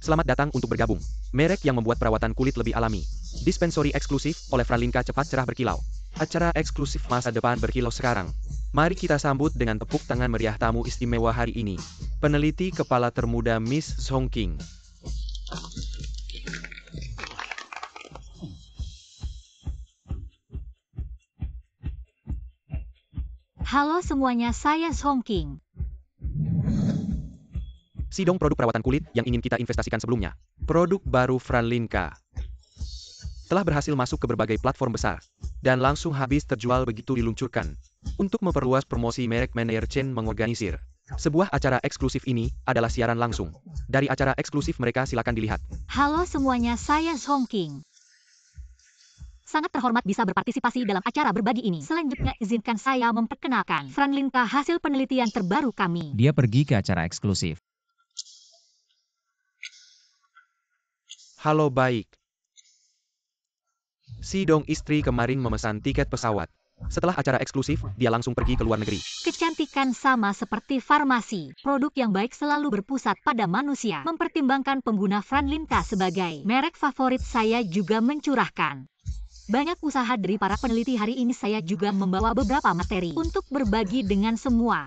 Selamat datang untuk bergabung. Merek yang membuat perawatan kulit lebih alami. Dispensori eksklusif oleh Franlinka cepat cerah berkilau. Acara eksklusif masa depan berkilau sekarang. Mari kita sambut dengan tepuk tangan meriah tamu istimewa hari ini. Peneliti kepala termuda Miss Zongking.
Halo semuanya, saya Zongking.
Sidong produk perawatan kulit yang ingin kita investasikan sebelumnya. Produk baru Franlinka telah berhasil masuk ke berbagai platform besar dan langsung habis terjual begitu diluncurkan. Untuk memperluas promosi merek, Manager Chen mengorganisir sebuah acara eksklusif. Ini adalah siaran langsung dari acara eksklusif mereka, silakan dilihat.
Halo semuanya, saya Zongking. Sangat terhormat bisa berpartisipasi dalam acara berbagi ini. Selanjutnya izinkan saya memperkenalkan Franlinka, hasil penelitian terbaru kami.
Dia pergi ke acara eksklusif.
Halo, baik. Si Dong istri kemarin memesan tiket pesawat. Setelah acara eksklusif, dia langsung pergi ke luar negeri.
Kecantikan sama seperti farmasi. Produk yang baik selalu berpusat pada manusia. Mempertimbangkan pengguna Franlinka sebagai merek favorit, saya juga mencurahkan banyak usaha dari para peneliti. Hari ini saya juga membawa beberapa materi untuk berbagi dengan semua.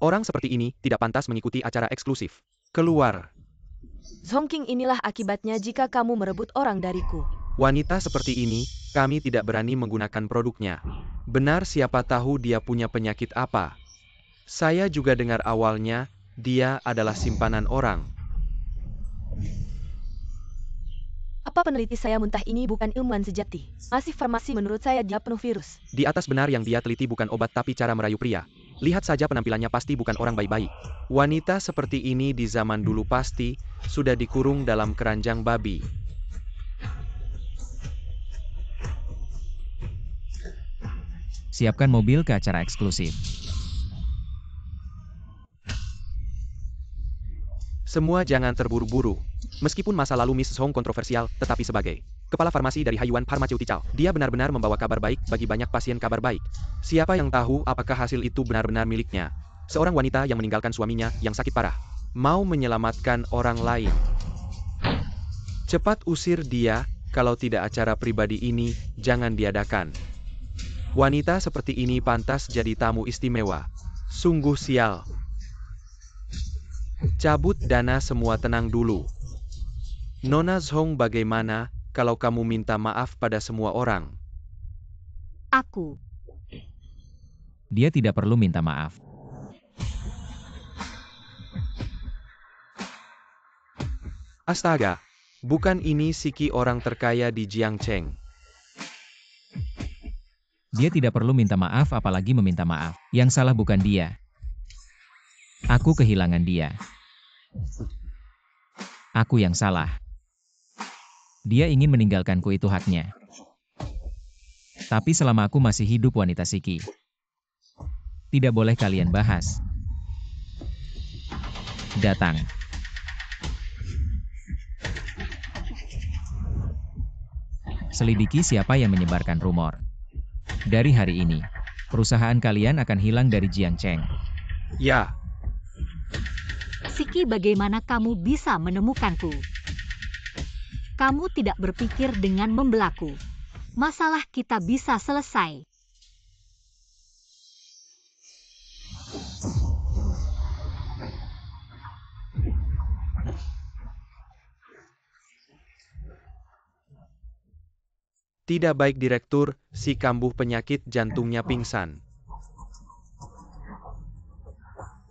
Orang seperti ini tidak pantas mengikuti acara eksklusif. Keluar.
Zhongking, inilah akibatnya jika kamu merebut orang dariku.
Wanita seperti ini, kami tidak berani menggunakan produknya. Benar, siapa tahu dia punya penyakit apa. Saya juga dengar awalnya, dia adalah simpanan orang.
Apa peneliti saya muntah ini bukan ilmuwan sejati? Masih farmasi, menurut saya dia penuh virus.
Di atas benar yang dia teliti bukan obat tapi cara merayu pria. Lihat saja penampilannya, pasti bukan orang baik-baik. Wanita seperti ini di zaman dulu pasti sudah dikurung dalam keranjang babi.
Siapkan mobil ke acara eksklusif.
Semua jangan terburu-buru. Meskipun masa lalu Miss Hong kontroversial, tetapi sebagai kepala farmasi dari Haiyuan Pharmaceutical, dia benar-benar membawa kabar baik bagi banyak pasien. Kabar baik. Siapa yang tahu apakah hasil itu benar-benar miliknya? Seorang wanita yang meninggalkan suaminya yang sakit parah, mau menyelamatkan orang lain. Cepat usir dia, kalau tidak acara pribadi ini jangan diadakan. Wanita seperti ini pantas jadi tamu istimewa. Sungguh sial. Cabut dana semua, tenang dulu. Nona Zhong, bagaimana kalau kamu minta maaf pada semua orang?
Aku.
Dia tidak perlu minta maaf.
Astaga, bukan ini Siki, orang terkaya di Jiangcheng.
Dia tidak perlu minta maaf, apalagi meminta maaf. Yang salah bukan dia. Aku kehilangan dia. Aku yang salah. Dia ingin meninggalkanku, itu haknya. Tapi selama aku masih hidup, wanita Siki, tidak boleh kalian bahas. Datang. Selidiki siapa yang menyebarkan rumor. Dari hari ini, perusahaan kalian akan hilang dari Jiangcheng.
Ya.
Siki, bagaimana kamu bisa menemukanku? Kamu tidak berpikir dengan membelaku. Masalah kita bisa selesai.
Tidak baik, Direktur, si kambuh penyakit jantungnya pingsan.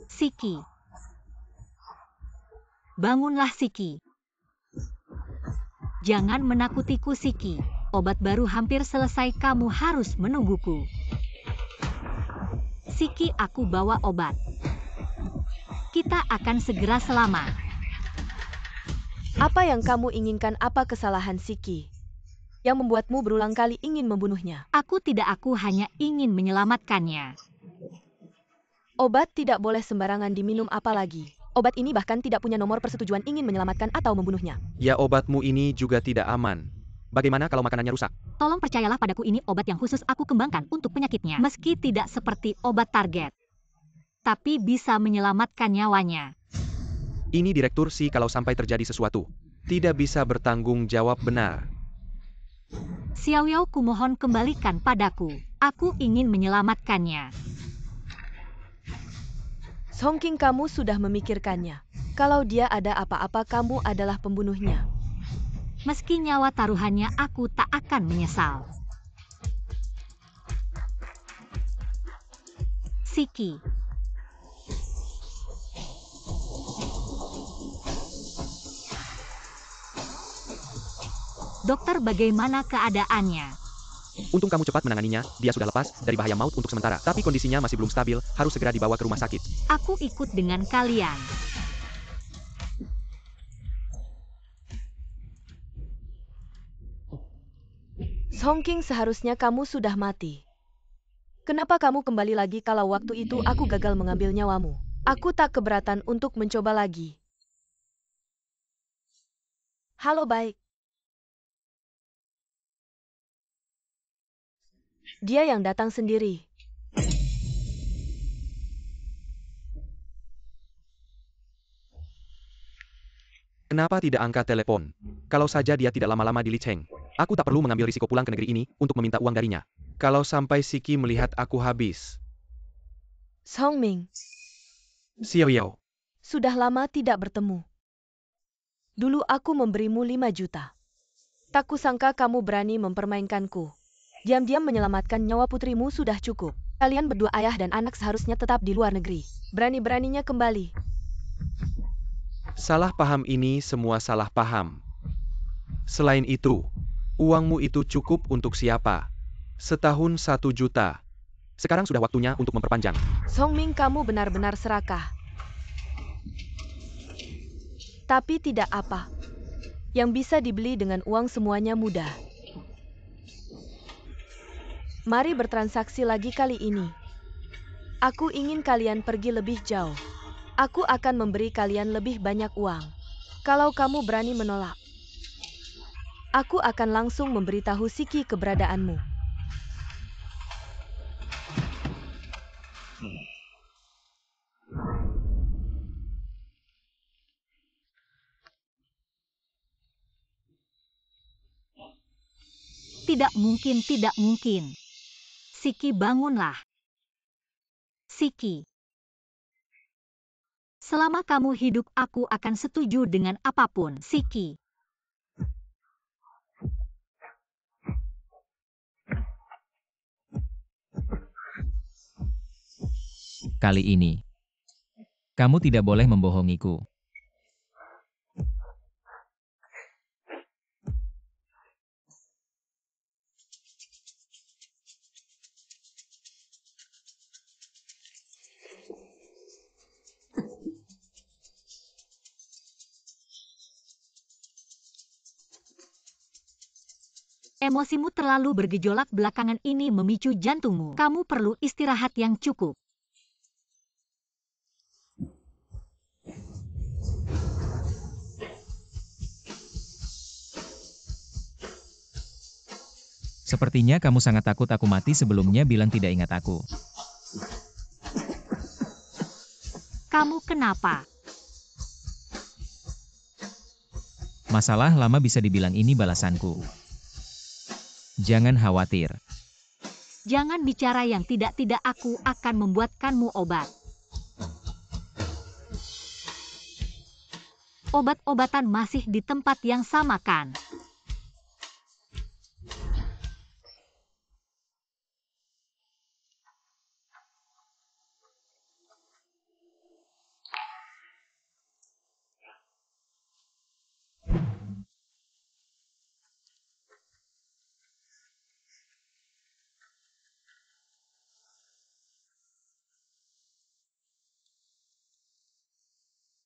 Siki. Bangunlah, Siki. Jangan menakutiku, Siki. Obat baru hampir selesai, kamu harus menungguku. Siki, aku bawa obat. Kita akan segera selamat.
Apa yang kamu inginkan? Apa kesalahan Siki yang membuatmu berulang kali ingin membunuhnya?
Aku hanya ingin menyelamatkannya.
Obat tidak boleh sembarangan diminum, apalagi obat ini bahkan tidak punya nomor persetujuan ingin menyelamatkan atau membunuhnya.
Ya, obatmu ini juga tidak aman. Bagaimana kalau makanannya rusak?
Tolong percayalah padaku, ini obat yang khusus aku kembangkan untuk penyakitnya. Meski tidak seperti obat target, tapi bisa menyelamatkan nyawanya.
Ini Direktur Si, kalau sampai terjadi sesuatu, tidak bisa bertanggung jawab, benar.
Xiaoyao, kumohon kembalikan padaku. Aku ingin menyelamatkannya.
Zhongking, kamu sudah memikirkannya. Kalau dia ada apa-apa, kamu adalah pembunuhnya.
Meski nyawa taruhannya, aku tak akan menyesal. Siki. Dokter, bagaimana keadaannya?
Untung kamu cepat menanganinya, dia sudah lepas dari bahaya maut untuk sementara. Tapi kondisinya masih belum stabil, harus segera dibawa ke rumah sakit.
Aku ikut dengan kalian.
Zhongking, seharusnya kamu sudah mati. Kenapa kamu kembali lagi kalau waktu itu aku gagal mengambil nyawamu? Aku tak keberatan untuk mencoba lagi. Halo, baik. Dia yang datang sendiri.
Kenapa tidak angkat telepon? Kalau saja dia tidak lama-lama di Licheng, aku tak perlu mengambil risiko pulang ke negeri ini untuk meminta uang darinya. Kalau sampai Siki melihat aku habis.
Songming,
Xiao Yao,
sudah lama tidak bertemu. Dulu aku memberimu 5 juta. Tak kusangka kamu berani mempermainkanku. Diam-diam menyelamatkan nyawa putrimu sudah cukup. Kalian berdua ayah dan anak seharusnya tetap di luar negeri. Berani-beraninya kembali.
salah paham ini semua salah paham. Selain itu, uangmu itu cukup untuk siapa? Setahun 1 juta. Sekarang sudah waktunya untuk memperpanjang.
Songming, kamu benar-benar serakah. Tapi tidak apa. Yang bisa dibeli dengan uang semuanya mudah. Mari bertransaksi lagi kali ini. Aku ingin kalian pergi lebih jauh. Aku akan memberi kalian lebih banyak uang. Kalau kamu berani menolak, aku akan langsung memberitahu Siki keberadaanmu.
Tidak mungkin, tidak mungkin. Siki, bangunlah. Siki. Selama kamu hidup, aku akan setuju dengan apapun, Siki.
Kali ini, kamu tidak boleh membohongiku.
Emosimu terlalu bergejolak belakangan ini memicu jantungmu. Kamu perlu istirahat yang cukup.
Sepertinya kamu sangat takut aku mati sebelumnya bilang tidak ingat aku.
Kamu kenapa?
Masalah lama bisa dibilang ini balasanku. Jangan khawatir.
Jangan bicara yang tidak-tidak, aku akan membuatkanmu obat. Obat-obatan masih di tempat yang sama kan?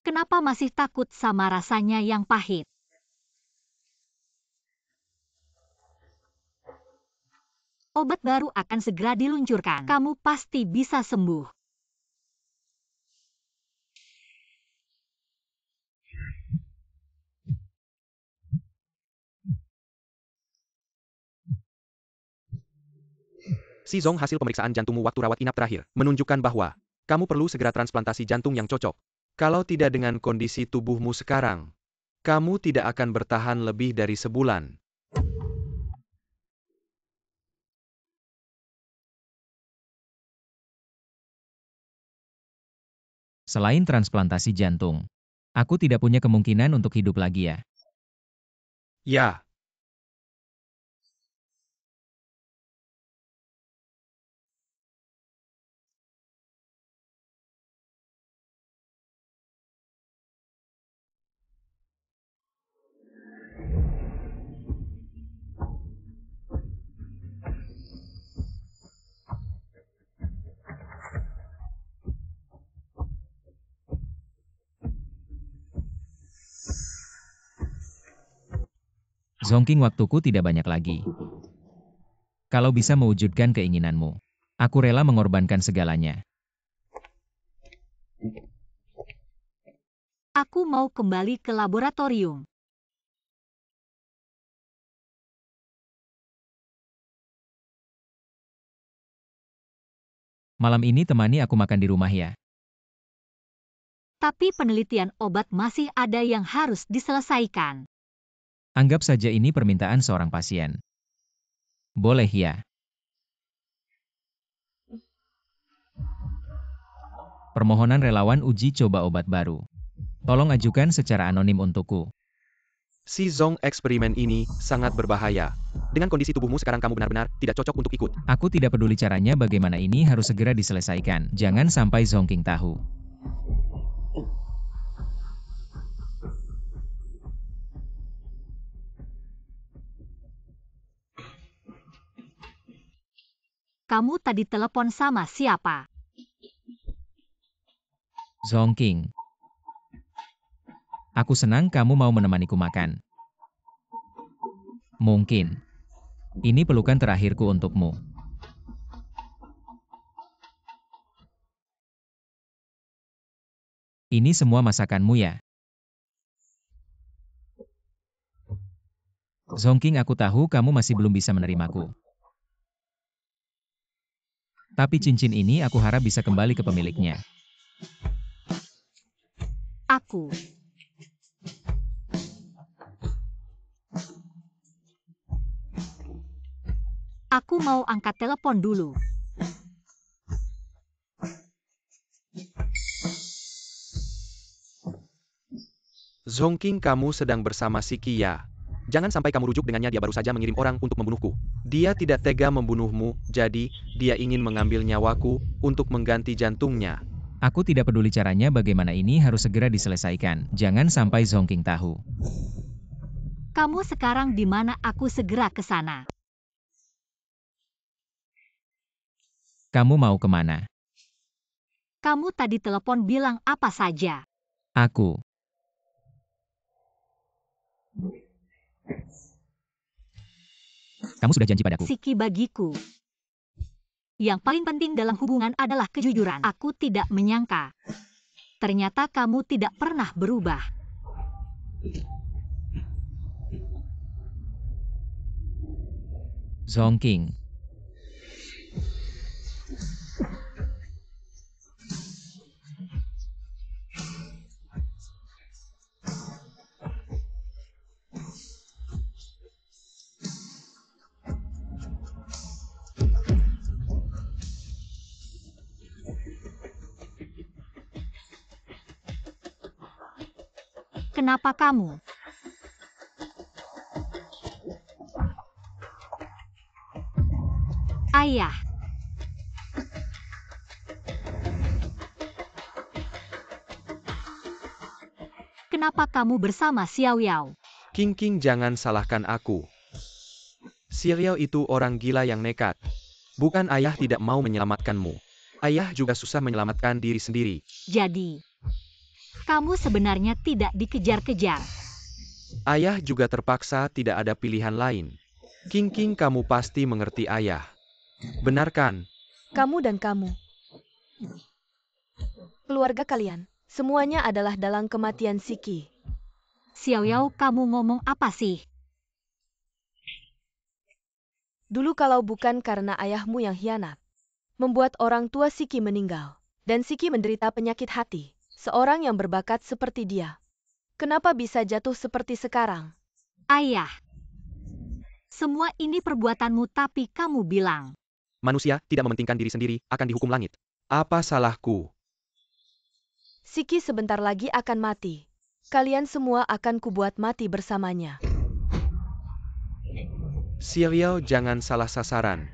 Kenapa masih takut sama rasanya yang pahit? Obat baru akan segera diluncurkan. Kamu pasti bisa sembuh.
Si Zong, hasil pemeriksaan jantungmu waktu rawat inap terakhir menunjukkan bahwa kamu perlu segera transplantasi jantung yang cocok. Kalau tidak dengan kondisi tubuhmu sekarang, kamu tidak akan bertahan lebih dari sebulan.
Selain transplantasi jantung, aku tidak punya kemungkinan untuk hidup lagi ya.
Ya,
Zongking, waktuku tidak banyak lagi. Kalau bisa mewujudkan keinginanmu, aku rela mengorbankan segalanya.
Aku mau kembali ke laboratorium.
Malam ini temani aku makan di rumah ya.
Tapi penelitian obat masih ada yang harus diselesaikan.
Anggap saja ini permintaan seorang pasien. Boleh ya? Permohonan relawan uji coba obat baru. Tolong ajukan secara anonim untukku.
Si Zong, eksperimen ini sangat berbahaya. Dengan kondisi tubuhmu sekarang kamu benar-benar tidak cocok untuk ikut.
Aku tidak peduli caranya bagaimana ini harus segera diselesaikan. Jangan sampai Zongking tahu.
Kamu tadi telepon sama siapa?
Zongking. Aku senang kamu mau menemaniku makan. Mungkin. Ini pelukan terakhirku untukmu. Ini semua masakanmu ya? Zongking, aku tahu kamu masih belum bisa menerimaku. Tapi cincin ini aku harap bisa kembali ke pemiliknya.
Aku. Aku mau angkat telepon dulu.
Zongking, kamu sedang bersama si Kia. Jangan sampai kamu rujuk dengannya, dia baru saja mengirim orang untuk membunuhku. Dia tidak tega membunuhmu, jadi dia ingin mengambil nyawaku untuk mengganti jantungnya.
Aku tidak peduli caranya bagaimana ini harus segera diselesaikan. Jangan sampai Zongking tahu.
Kamu sekarang di mana? Aku segera ke sana.
Kamu mau kemana?
Kamu tadi telepon bilang apa saja?
Aku. Kamu sudah janji padaku.
Siki bagiku. Yang paling penting dalam hubungan adalah kejujuran. Aku tidak menyangka. Ternyata kamu tidak pernah berubah.
Zongking.
Kenapa kamu? Ayah. Kenapa kamu bersama Xiao Yao?
King, jangan salahkan aku. Xiao itu orang gila yang nekat. Bukan ayah tidak mau menyelamatkanmu. Ayah juga susah menyelamatkan diri sendiri.
Jadi, kamu sebenarnya tidak dikejar-kejar.
Ayah juga terpaksa tidak ada pilihan lain. King, kamu pasti mengerti ayah. Benar kan?
Kamu dan kamu. Keluarga kalian. Semuanya adalah dalam kematian Siki.
Xiao Yao, kamu ngomong apa sih?
Dulu kalau bukan karena ayahmu yang hianat, membuat orang tua Siki meninggal, dan Siki menderita penyakit hati, seorang yang berbakat seperti dia. Kenapa bisa jatuh seperti sekarang?
Ayah. Semua ini perbuatanmu, tapi kamu bilang.
Manusia tidak mementingkan diri sendiri akan dihukum langit. Apa salahku?
Siki sebentar lagi akan mati. Kalian semua akan kubuat mati bersamanya.
Xiao, jangan salah sasaran.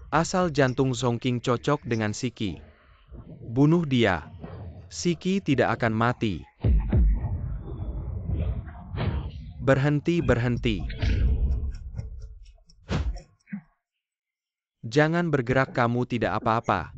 Asal jantung Zongking cocok dengan Siki. Bunuh dia. Siki tidak akan mati. Berhenti. Jangan bergerak, kamu tidak apa-apa.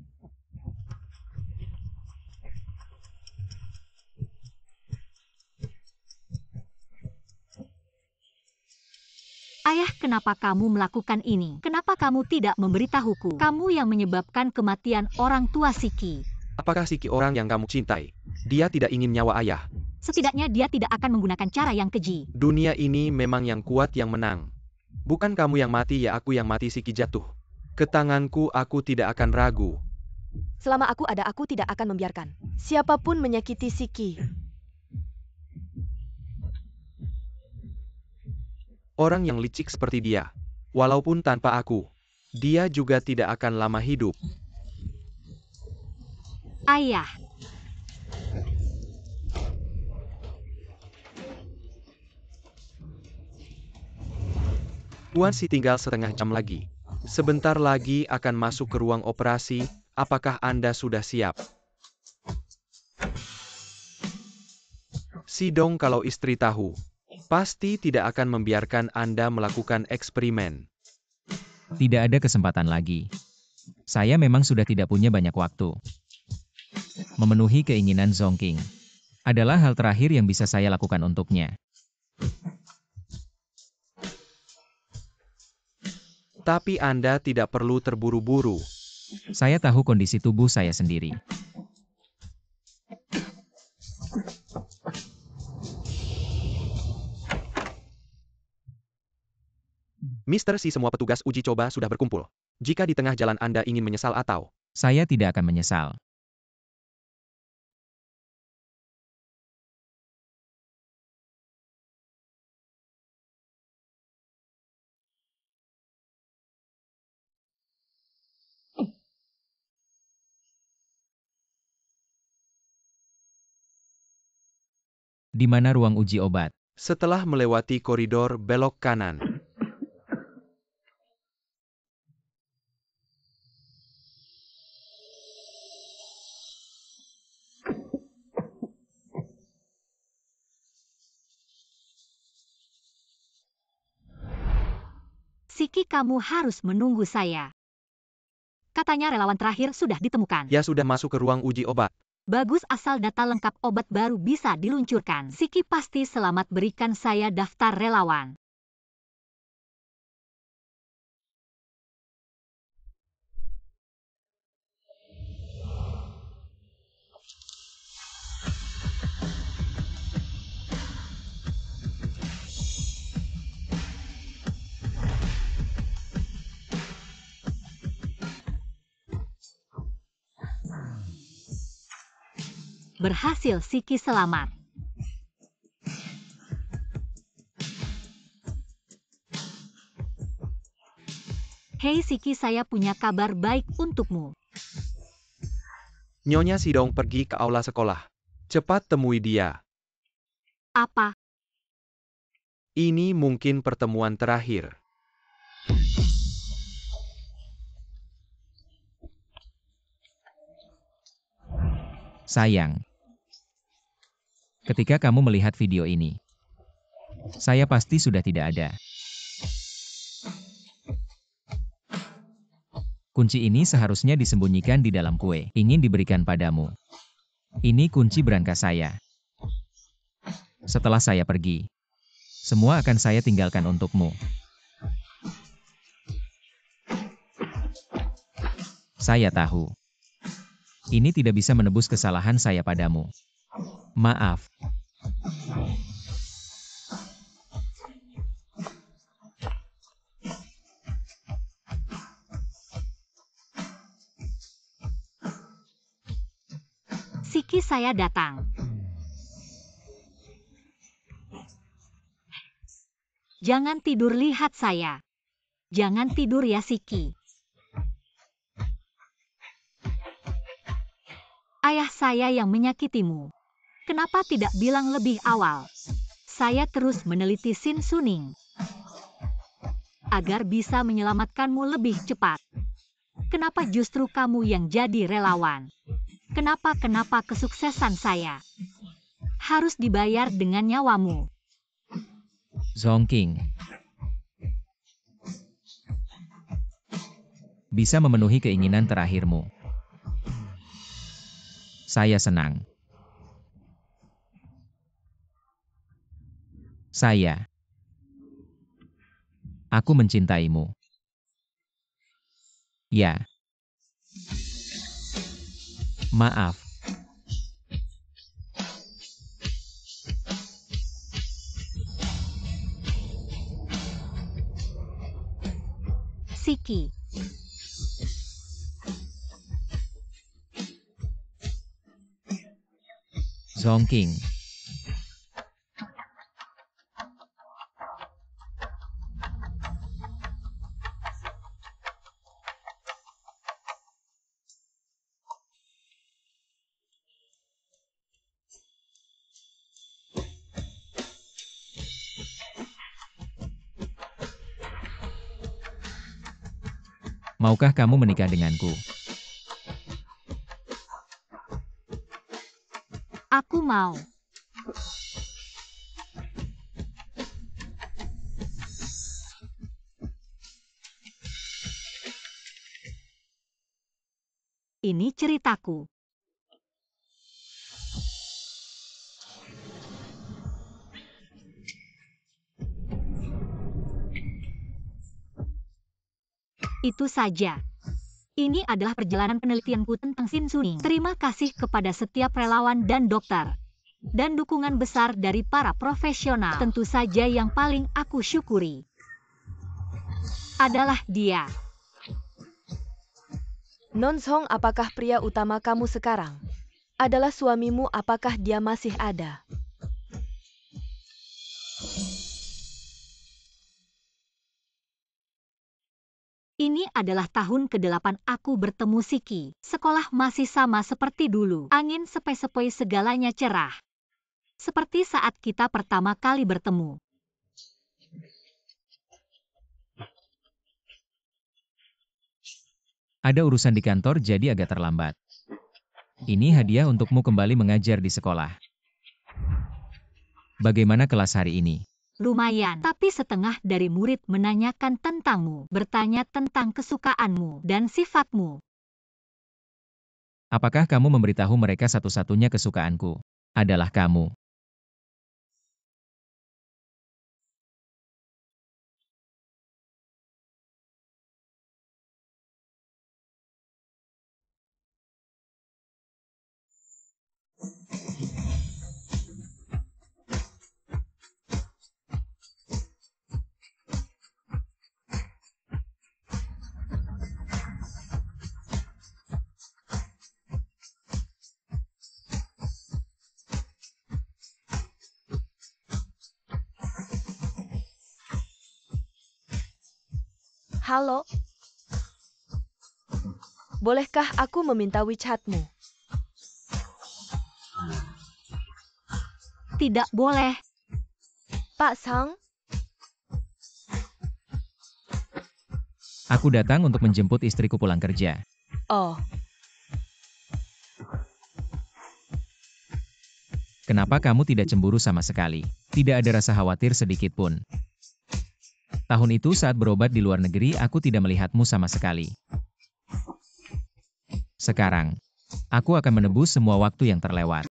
Ayah, kenapa kamu melakukan ini? Kenapa kamu tidak memberitahuku? Kamu yang menyebabkan kematian orang tua Siki.
Apakah Siki orang yang kamu cintai? Dia tidak ingin nyawa ayah.
Setidaknya dia tidak akan menggunakan cara yang keji.
Dunia ini memang yang kuat yang menang. Bukan kamu yang mati ya aku yang mati. Siki jatuh ke tanganku, aku tidak akan ragu.
Selama aku ada, aku tidak akan membiarkan siapapun menyakiti Siki.
Orang yang licik seperti dia, walaupun tanpa aku, dia juga tidak akan lama hidup.
Ayah,
Tuan Si tinggal setengah jam lagi. Sebentar lagi akan masuk ke ruang operasi. Apakah Anda sudah siap? Si Dong kalau istri tahu, pasti tidak akan membiarkan Anda melakukan eksperimen.
Tidak ada kesempatan lagi. Saya memang sudah tidak punya banyak waktu. Memenuhi keinginan Zongking adalah hal terakhir yang bisa saya lakukan untuknya.
Tapi Anda tidak perlu terburu-buru.
Saya tahu kondisi tubuh saya sendiri.
Mr. Si, semua petugas uji coba sudah berkumpul. Jika di tengah jalan Anda ingin menyesal atau
Saya tidak akan menyesal. Di mana ruang uji obat?
setelah melewati koridor belok kanan.
Siki, kamu harus menunggu saya. Katanya relawan terakhir sudah ditemukan.
Ya sudah masuk ke ruang uji obat.
Bagus, asal data lengkap obat baru bisa diluncurkan. Siki pasti selamat, berikan saya daftar relawan. Berhasil, Siki selamat. Hei Siki, saya punya kabar baik untukmu.
Nyonya Si Dong pergi ke aula sekolah. Cepat temui dia.
Apa?
Ini mungkin pertemuan terakhir.
Sayang. Ketika kamu melihat video ini, saya pasti sudah tidak ada. Kunci ini seharusnya disembunyikan di dalam kue, ingin diberikan padamu. Ini kunci berangkas saya. Setelah saya pergi, semua akan saya tinggalkan untukmu. Saya tahu. Ini tidak bisa menebus kesalahan saya padamu. Maaf.
Siki, saya datang. Jangan tidur, lihat saya. Jangan tidur ya Siki. Ayah saya yang menyakitimu. Kenapa tidak bilang lebih awal? Saya terus meneliti Sin Suning agar bisa menyelamatkanmu lebih cepat. Kenapa justru kamu yang jadi relawan? Kenapa kesuksesan saya harus dibayar dengan nyawamu?
Zongking. Bisa memenuhi keinginan terakhirmu. Saya senang. Aku mencintaimu. Ya. Maaf.
Siki.
Zongking. Maukah kamu menikah denganku?
Aku mau. Ini ceritaku. Itu saja. Ini adalah perjalanan penelitianku tentang Shin Suning. Terima kasih kepada setiap relawan dan dokter. Dan dukungan besar dari para profesional. Tentu saja yang paling aku syukuri adalah dia.
Nonsong, apakah pria utama kamu sekarang adalah suamimu? Apakah dia masih ada?
Ini adalah tahun ke-8 aku bertemu Siki. Sekolah masih sama seperti dulu. Angin sepoi-sepoi segalanya cerah. Seperti saat kita pertama kali bertemu.
Ada urusan di kantor jadi agak terlambat. Ini hadiah untukmu kembali mengajar di sekolah. Bagaimana kelas hari ini?
Lumayan, tapi setengah dari murid menanyakan tentangmu, bertanya tentang kesukaanmu dan sifatmu.
Apakah kamu memberitahu mereka satu-satunya kesukaanku adalah kamu?
Halo? Bolehkah aku meminta WeChat-mu?
Tidak boleh.
Pak Sang?
Aku datang untuk menjemput istriku pulang kerja.
Oh,
Kenapa kamu tidak cemburu sama sekali? Tidak ada rasa khawatir sedikit pun. Tahun itu saat berobat di luar negeri aku tidak melihatmu sama sekali. Sekarang, aku akan menebus semua waktu yang terlewat.